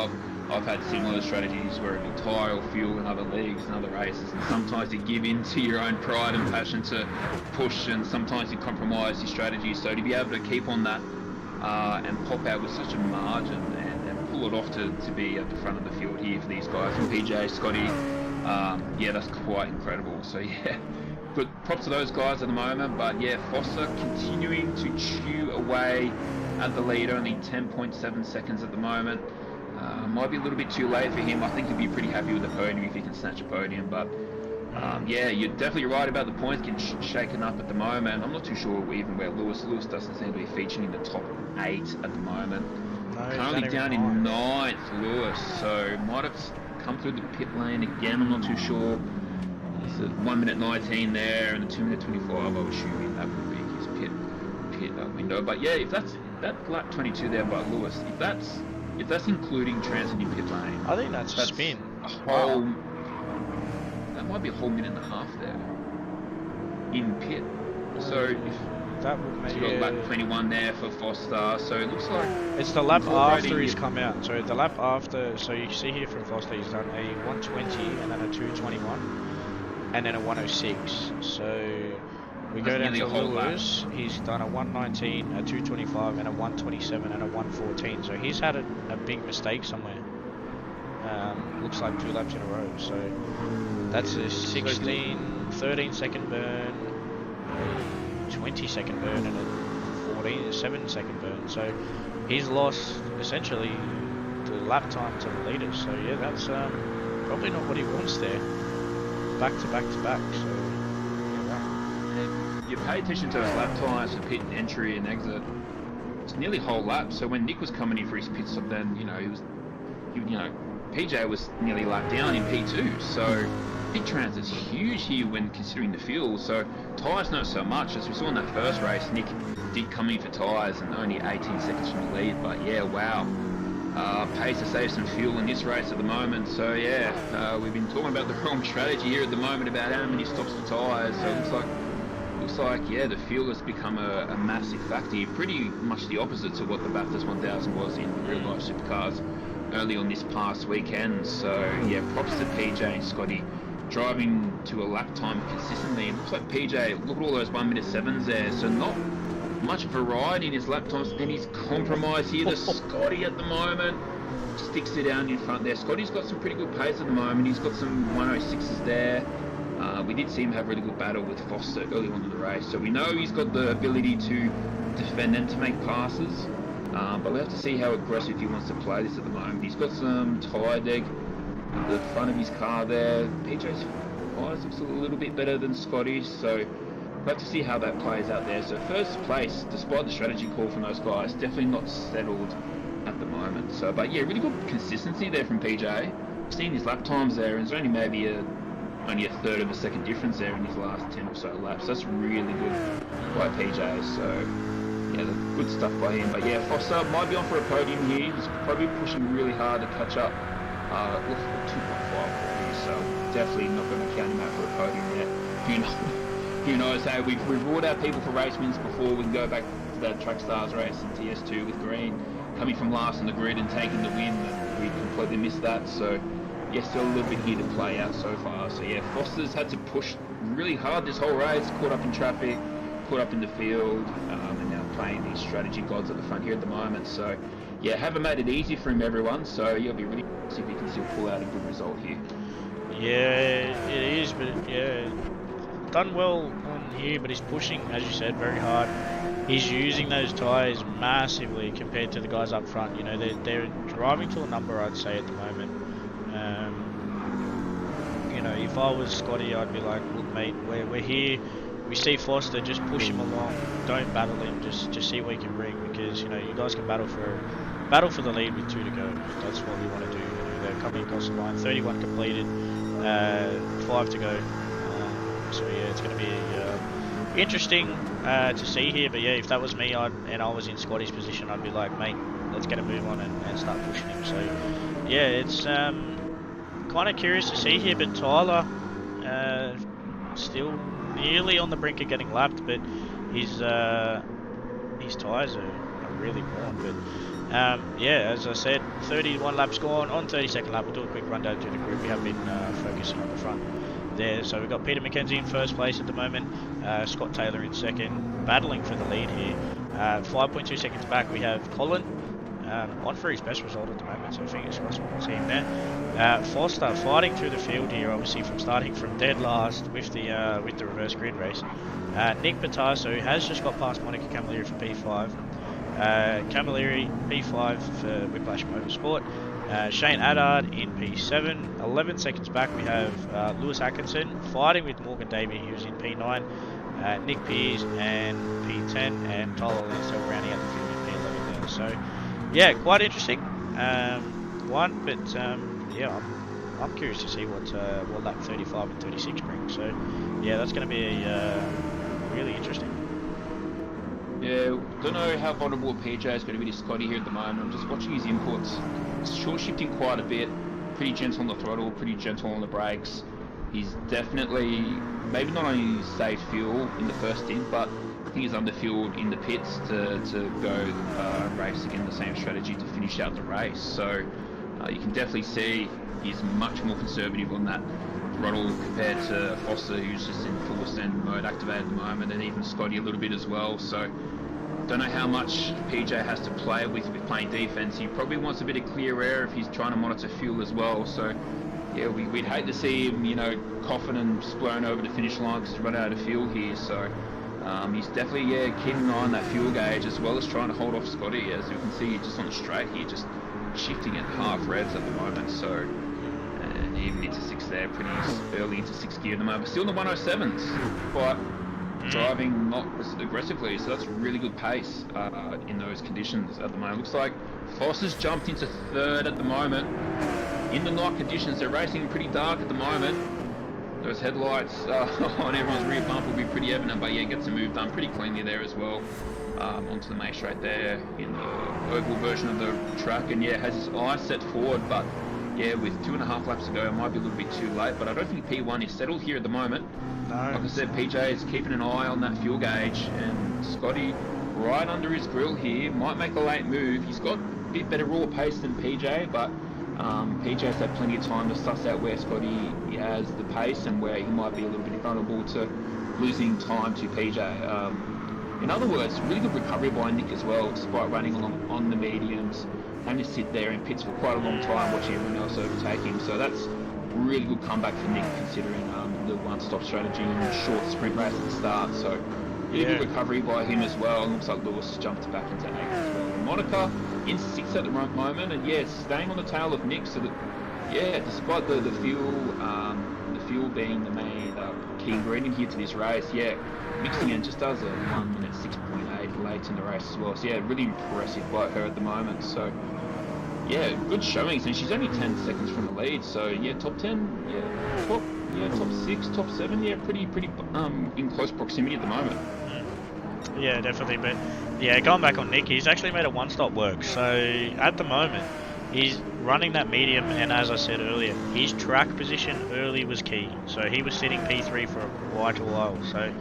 I've had similar strategies where it'd be tyre or fuel in other leagues and other races, and sometimes you give in to your own pride and passion to push, and sometimes you compromise your strategy. So to be able to keep on that and pop out with such a margin and pull it off to be at the front of the field here for these guys, and PJ, Scotty, yeah, that's quite incredible. So yeah, good props to those guys at the moment. But yeah, Foster continuing to chew away at the lead, only 10.7 seconds at the moment. Might be a little bit too late for him. I think he'd be pretty happy with the podium if he can snatch a podium. But yeah, you're definitely right about the points getting shaken up at the moment. I'm not too sure even where Lewis doesn't seem to be featuring in the top 8 at the moment. No, currently down in 9th, Lewis. So might have come through the pit lane again. I'm not too sure. It's a 1 minute 19 there and a 2 minute 25. I was assuming that would be his pit window. But yeah, if that's that lap 22 there by Lewis, if that's including transiting pit lane, I think that's a spin. That might be a whole minute and a half there in pit. So if that would make you got lap 21 there for Foster. So it looks like it's the lap after he's come out. So the lap after. So you see here from Foster, he's done a 120 and then a 221 and then a 106. So we go down to Lewis, he's done a 119, a 225 and a 127 and a 114. So he's had a big mistake somewhere. Looks like 2 laps in a row. So that's a 13 second burn, a 20 second burn and a 7 second burn. So he's lost essentially the lap time to the leaders. So yeah, that's probably not what he wants there. Back to back to back. So you pay attention to his lap times for pit entry and exit. It's nearly whole lap. So when Nick was coming in for his pit stop, then PJ was nearly a lap down in P2. So pit transit's huge here when considering the fuel. So tyres not so much. As we saw in that first race, Nick did come in for tyres and only 18 seconds from the lead. But yeah, wow. Pays to save some fuel in this race at the moment. So yeah, we've been talking about the wrong strategy here at the moment about how many stops for tyres. So it looks like yeah, the fuel has become a massive factor here, pretty much the opposite to what the Bathurst 1000 was in real life supercars early on this past weekend. So yeah, props to PJ and Scotty driving to a lap time consistently. It looks like PJ, look at all those 1 minute 7s there. So not much variety in his lap times, and he's compromised here to Scotty at the moment. sticks it down in front there. Scotty's got some pretty good pace at the moment. He's got some 106s there. We did see him have a really good battle with Foster early on in the race, so we know he's got the ability to defend and to make passes. But we'll have to see how aggressive he wants to play this at the moment. He's got some tyre deg at the front of his car there. PJ's tyres looks a little bit better than Scotty's, so we'll have to see how that plays out there. So first place, despite the strategy call from those guys, definitely not settled at the moment. So, but yeah, really good consistency there from PJ. I've seen his lap times there, and it's only maybe only a third of a second difference there in his last 10 or so laps. That's really good by PJ. So yeah, good stuff by him. But yeah, Foster might be on for a podium here. He's probably pushing really hard to catch up. Looks for 2.5 here, so definitely not going to count him out for a podium yet. Who knows? Hey, we've ruled out people for race wins before. We can go back to that Track Stars race in TS2 with Green coming from last on the grid and taking the win, and we completely missed that. So yeah, still a little bit here to play out so far. So yeah, Foster's had to push really hard this whole race, caught up in traffic, caught up in the field, and now playing these strategy gods at the front here at the moment. So yeah, haven't made it easy for him, everyone. So you'll be really see if he can still pull out a good result here. Yeah, it is, but yeah, done well on here, but he's pushing, as you said, very hard. He's using those tyres massively compared to the guys up front. You know, they're driving to a number, I'd say, at the moment. You know, if I was Scotty, I'd be like, look, mate, we're here. We see Foster, just push him along. Don't battle him. Just see what he can bring, because you know you guys can battle for the lead with 2 to go. That's what we want to do. You know, they're coming across the line. 31 completed, 5 to go. So yeah, it's going to be interesting to see here. But yeah, if that was me and I was in Scotty's position, I'd be like, mate, let's get a move on and start pushing him. So yeah, it's kind of curious to see here. But Tyler still nearly on the brink of getting lapped, but his tyres are really worn. But yeah, as I said, 31 laps gone. On 32nd lap, we'll do a quick rundown to the group. We have been focusing on the front there. So we've got Peter McKenzie in first place at the moment, Scott Taylor in second, battling for the lead here. 5.2 seconds back, we have Colin on for his best result at the moment, so fingers crossed we can see him there. Foster fighting through the field here, obviously starting from dead last with the reverse grid race. Nick Patasso has just got past Monica Camilleri for P5. Camilleri P5 for Whiplash Motorsport. Shane Addard in P7. 11 seconds back we have Lewis Atkinson fighting with Morgan Davey, he was in P9. Nick Pears and P10, and Tyler Lansdale rounding out the field in P11 there. So yeah, quite interesting one, but yeah, I'm curious to see what lap 35 and 36 bring. So yeah, that's going to be really interesting. Yeah, don't know how vulnerable PJ is going to be to Scotty here at the moment. I'm just watching his inputs. He's short shifting quite a bit, pretty gentle on the throttle, pretty gentle on the brakes. He's definitely, maybe not only saved fuel in the first stint, but I think he's underfueled in the pits to go race again the same strategy to finish out the race. So you can definitely see he's much more conservative on that throttle compared to Foster, who's just in full ascend mode activated at the moment, and even Scotty a little bit as well. So don't know how much PJ has to play with playing defense. He probably wants a bit of clear air if he's trying to monitor fuel as well. So yeah, we'd hate to see him, you know, coughing and blown over the finish line because he's run out of fuel here. So he's definitely keeping an eye on that fuel gauge as well as trying to hold off Scotty. As you can see, just on the straight here, just shifting at half revs at the moment. So even into 6th there, pretty early into 6th gear at the moment. Still in the 107s, but driving not as aggressively, so that's really good pace in those conditions at the moment. Looks like Foster's jumped into 3rd at the moment. In the night conditions, they're racing pretty dark at the moment. Those headlights on everyone's rear bump will be pretty evident, but yeah, gets a move done pretty cleanly there as well. Onto the main straight there in the oval version of the track, and yeah, has his eyes set forward, but yeah, with 2.5 laps to go, it might be a little bit too late, but I don't think P1 is settled here at the moment. No. Like I said, PJ is keeping an eye on that fuel gauge, and Scotty right under his grill here, might make a late move. He's got a bit better raw pace than PJ, but PJ's had plenty of time to suss out where Scotty has the pace and where he might be a little bit vulnerable to losing time to PJ. In other words, really good recovery by Nick as well, despite running along on the mediums, having to sit there in pits for quite a long time watching everyone else overtake him. So that's really good comeback for Nick, considering the one-stop strategy and the short sprint race at the start. So really good recovery by him as well. And looks like Lewis jumped back into 8th as well. And Monica in 6th at the moment, and yeah, staying on the tail of Nick. So that, yeah, despite the fuel being the main key ingredient here to this race, yeah, mixing in just does a 1 minute 6.8 late in the race as well. So yeah, really impressive by her at the moment. So yeah, good showings, and she's only 10 seconds from the lead. So yeah, top 10, top 6, top 7, yeah, pretty in close proximity at the moment. Yeah, definitely. But yeah, going back on Nick, he's actually made a one-stop work. So at the moment, he's running that medium, and as I said earlier, his track position early was key. So he was sitting P3 for quite a while. So,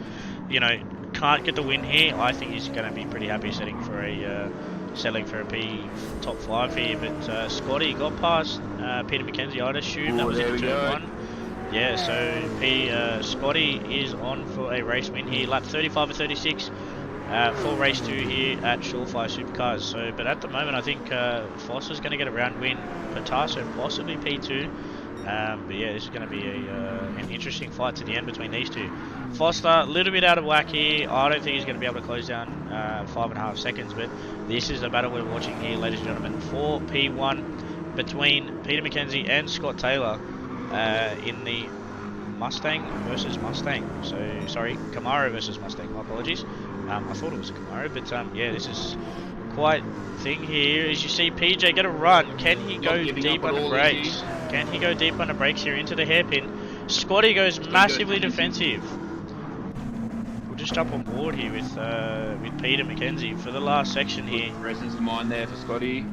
you know, can't get the win here. I think he's going to be pretty happy settling for a P top 5 here. But Scotty got past Peter McKenzie, I'd assume. That was in turn 1. Yeah, so Scotty is on for a race win here. Lap 35 or 36. For race 2 here at Shawfire Supercars. So, but at the moment, I think Foster's going to get a round win. Patasso possibly P2. But yeah, this is going to be an interesting fight to the end between these two. Foster, a little bit out of whack here. I don't think he's going to be able to close down 5.5 seconds. But this is the battle we're watching here, ladies and gentlemen. For P1 between Peter McKenzie and Scott Taylor in the Mustang versus Mustang. So, sorry, Camaro versus Mustang. My apologies. I thought it was a Camaro, but yeah, this is quite thing here. As you see PJ get a run, can he go deep on the brakes? Can he go deep on the brakes here into the hairpin? Scotty goes massively defensive. We'll just jump on board here with Peter McKenzie for the last section here. Presence of mind there for Scotty.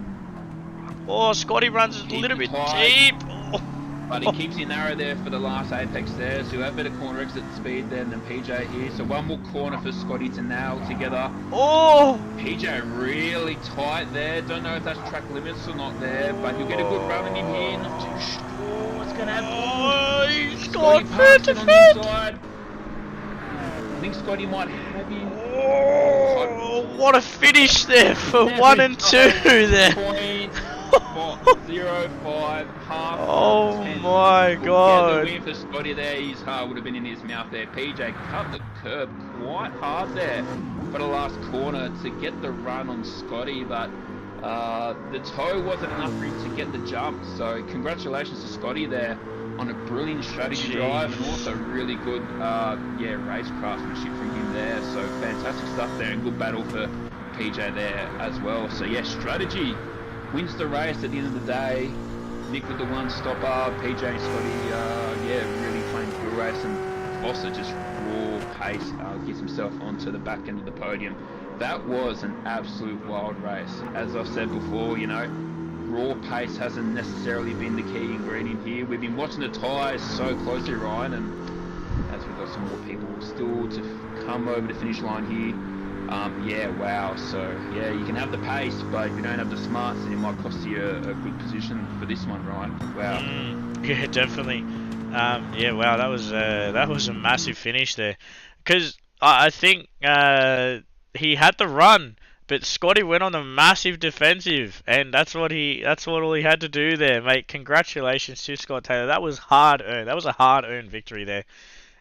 Oh, Scotty runs a little bit deep. Oh. But he keeps it narrow there for the last apex there, so he'll have better corner exit speed there than PJ here. So one more corner for Scotty to nail together. Oh! PJ really tight there. Don't know if that's track limits or not there, but you'll get a good run on him here. Not too sure what's going to happen. Oh, he's got fair to fair. I think Scotty might have him. Oh, what a finish there for 1 and 2 there. 0.05, half. Oh 10. my god. Yeah, the win for Scotty there, his heart would have been in his mouth there. PJ cut the curb quite hard there for the last corner to get the run on Scotty, but the toe wasn't enough for him to get the jump. So congratulations to Scotty there on a brilliant strategy drive, and also really good race craftsmanship from him there. So fantastic stuff there, and good battle for PJ there as well. So yeah, strategy wins the race at the end of the day. Nick with the one stopper, PJ and Scotty, really playing a good race, and Foster just raw pace gets himself onto the back end of the podium. That was an absolute wild race. As I've said before, you know, raw pace hasn't necessarily been the key ingredient here. We've been watching the tyres so closely, Ryan, and as we've got some more people still to come over the finish line here. Wow. So, yeah, you can have the pace, but if you don't have the smarts, then it might cost you a good position for this one, right? Wow. Yeah, definitely. Wow, that was a massive finish there. Because I think he had the run, but Scotty went on a massive defensive, and that's what all he had to do there, mate. Congratulations to Scott Taylor. That was hard earned. That was a hard earned victory there.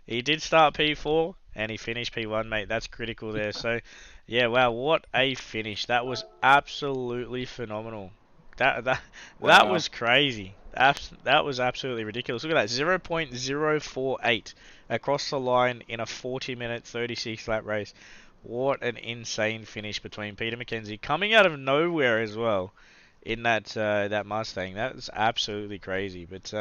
He did start P4 and he finished P1, mate. That's critical there. So, yeah, wow, what a finish. That was absolutely phenomenal. That was crazy. That was absolutely ridiculous. Look at that, 0.048 across the line in a 40-minute, 36-lap race. What an insane finish between Peter McKenzie, coming out of nowhere as well, in that Mustang. That was absolutely crazy. But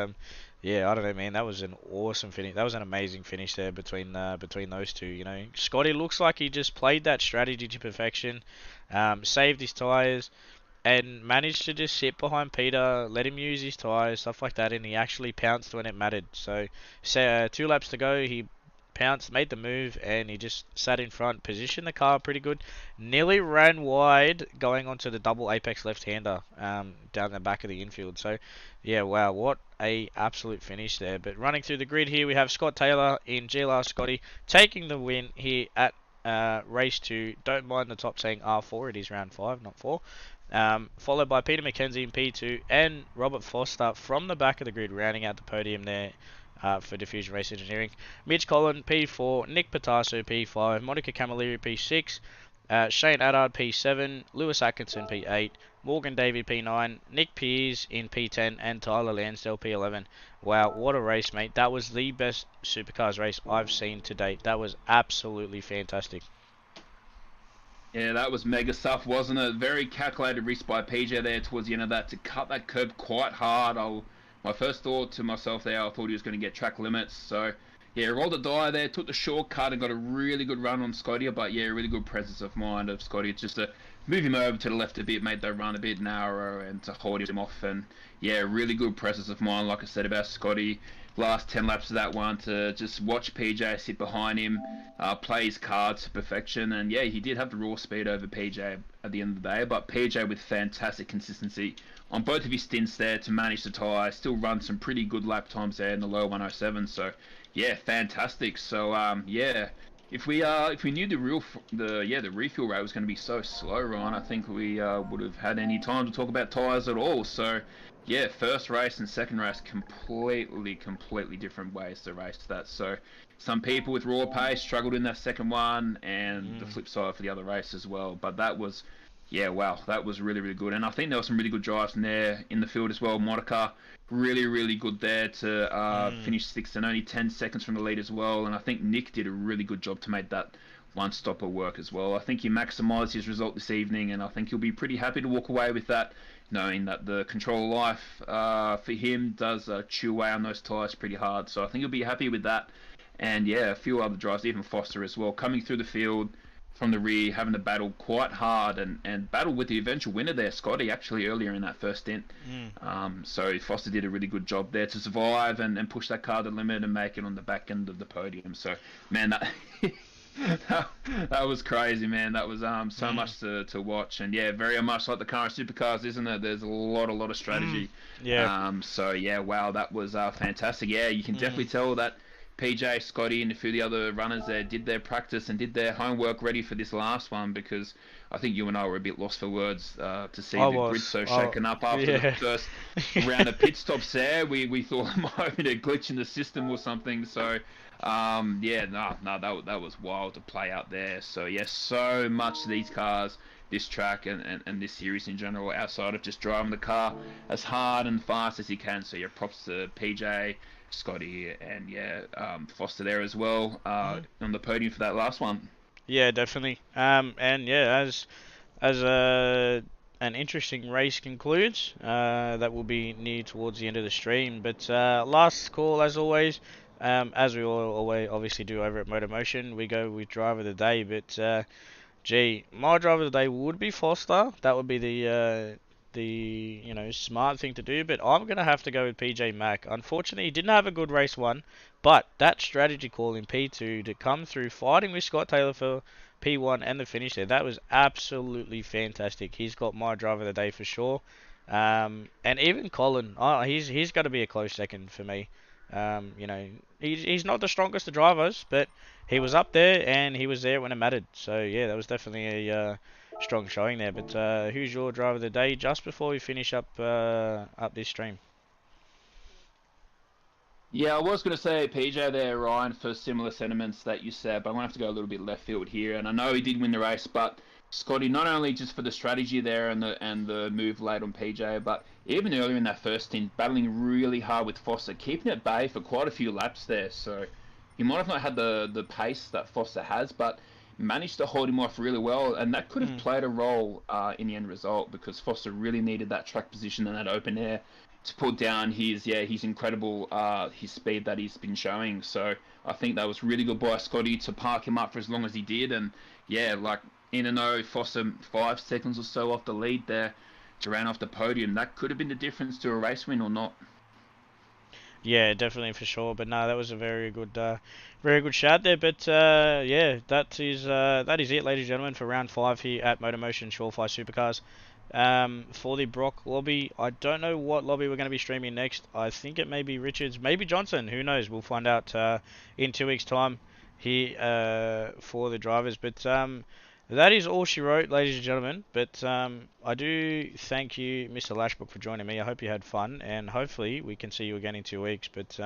yeah, I don't know, man. That was an awesome finish. That was an amazing finish there between those two. You know, Scotty looks like he just played that strategy to perfection, saved his tires, and managed to just sit behind Peter, let him use his tires, stuff like that, and he actually pounced when it mattered. So 2 laps to go, he pounced, made the move, and he just sat in front, positioned the car pretty good, nearly ran wide going onto the double apex left-hander down the back of the infield. So yeah, wow, what a absolute finish there. But running through the grid here, we have Scott Taylor in GLR Scotty taking the win here at Race 2, don't mind the top saying R4, it is round 5, not 4. Followed by Peter McKenzie in P2 and Robert Foster from the back of the grid, rounding out the podium there for Diffusion Race Engineering. Mitch Collin P4, Nick Patasso P5, Monica Camilleri P6, Shane Addard P7, Lewis Atkinson P8, Morgan David P9, Nick Pearce in P10, and Tyler Lansdale P11. Wow, what a race, mate. That was the best Supercars race I've seen to date. That was absolutely fantastic. Yeah, that was mega stuff, wasn't it? Very calculated risk by PJ there towards the end of that to cut that curb quite hard. My first thought to myself there, I thought he was going to get track limits. So, yeah, rolled the die there, took the shortcut and got a really good run on Scotty. But, yeah, really good presence of mind of Scotty. It's just to move him over to the left a bit, made that run a bit narrower and to hold him off. And, yeah, really good presence of mind, like I said about Scotty. Last 10 laps of that one to just watch PJ sit behind him, play his cards to perfection. And yeah, he did have the raw speed over PJ at the end of the day, but PJ with fantastic consistency on both of his stints there to manage the tyre, still run some pretty good lap times there in the low 107. So yeah, fantastic. So yeah, if we knew the refuel rate was going to be so slow, Ryan, I think we would have had any time to talk about tyres at all. So yeah, first race and second race, completely different ways to race that. So some people with raw pace struggled in that second one, and the flip side for the other race as well. But that was, yeah, wow, that was really, really good. And I think there were some really good drives in there in the field as well. Monica, really, really good there to finish sixth and only 10 seconds from the lead as well. And I think Nick did a really good job to make that one stopper work as well. I think he maximised his result this evening, and I think he'll be pretty happy to walk away with that, knowing that the control of life for him does chew away on those tyres pretty hard. So I think he'll be happy with that. And yeah, a few other drives, even Foster as well, coming through the field from the rear, having to battle quite hard and battle with the eventual winner there, Scotty, actually earlier in that first stint. So Foster did a really good job there to survive and push that car to the limit and make it on the back end of the podium. So, man, that... that was crazy, man. That was so much to watch, and yeah, very much like the current supercars, isn't it? There's a lot of strategy. So yeah, wow, that was fantastic. Yeah, you can definitely tell that PJ, Scotty, and a few of the other runners there did their practice and did their homework ready for this last one, because I think you and I were a bit lost for words to see the grid so shaken up after the first round of pit stops there. We thought it might have been a glitch in the system or something. So that was wild to play out there. So yeah, so much to these cars, this track and this series in general, outside of just driving the car as hard and fast as you can. So yeah, props to PJ, Scotty, and yeah, Foster there as well on the podium for that last one. Yeah, definitely. And yeah, as an interesting race concludes, that will be near towards the end of the stream. But last call, as always, as we all always obviously do over at MotorMotion, we go with driver of the day. But my driver of the day would be Foster. That would be the smart thing to do. But I'm gonna have to go with PJ Mack. Unfortunately, he didn't have a good race one, but that strategy call in P2 to come through fighting with Scott Taylor for P1 and the finish there, that was absolutely fantastic. He's got my driver of the day for sure. And even Colin, he's got to be a close second for me. He's not the strongest of drivers, but he was up there and he was there when it mattered. So yeah, that was definitely a strong showing there. But who's your driver of the day? Just before we finish up this stream. Yeah, I was going to say PJ there, Ryan, for similar sentiments that you said, but I'm going to have to go a little bit left field here. And I know he did win the race, but Scotty, not only just for the strategy there and the move late on PJ, but even earlier in that first stint, battling really hard with Foster, keeping it at bay for quite a few laps there. So he might have not had the pace that Foster has, but managed to hold him off really well, and that could have played a role in the end result, because Foster really needed that track position and that open air to pull down his incredible his speed that he's been showing. So I think that was really good by Scotty to park him up for as long as he did. And yeah, like in and though Foster 5 seconds or so off the lead there to round off the podium, that could have been the difference to a race win or not. Yeah, definitely for sure. But no, that was a very good shout there. But yeah, that is it, ladies and gentlemen, for round 5 here at MotorMotion Shawfire Supercars. for the Brock lobby. I don't know what lobby we're going to be streaming next. I think it may be Richards, maybe Johnson. Who knows? We'll find out in 2 weeks' time here for the drivers. But that is all she wrote, ladies and gentlemen. But I do thank you, Mr. Lashbrook, for joining me. I hope you had fun, and hopefully we can see you again in 2 weeks. But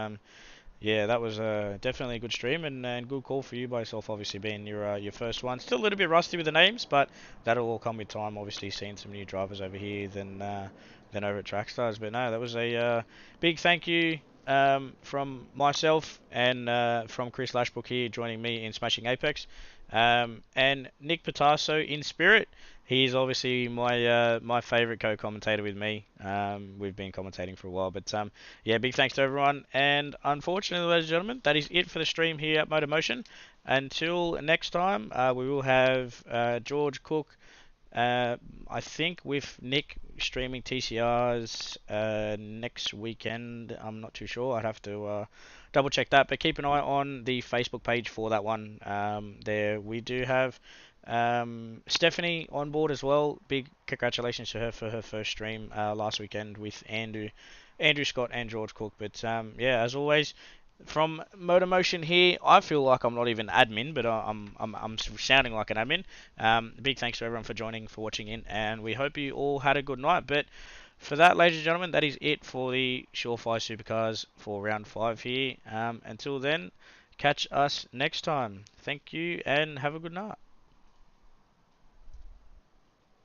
yeah, that was definitely a good stream and good call for you by yourself, obviously being your first one. Still a little bit rusty with the names, but that'll all come with time. Obviously, seeing some new drivers over here than over at Trackstars. But no, that was a big thank you from myself and from Kris Lashbrook here joining me in Smashing Apex, and Nick Patasso in spirit. He's obviously my favourite co-commentator with me. We've been commentating for a while, but yeah, big thanks to everyone. And unfortunately, ladies and gentlemen, that is it for the stream here at MotorMotion. Until next time, we will have George Cook. I think with Nick streaming TCRs next weekend. I'm not too sure. I'd have to double check that. But keep an eye on the Facebook page for that one. There we do have Stephanie on board as well. Big congratulations to her for her first stream last weekend with Andrew Scott and George Cook. But yeah, as always, from MotorMotion here, I feel like I'm not even admin, but I'm sounding like an admin. Big thanks to everyone for joining, for watching in, and we hope you all had a good night. But for that, ladies and gentlemen, that is it for the Shawfire Supercars for round 5 here. Until then, catch us next time. Thank you and have a good night.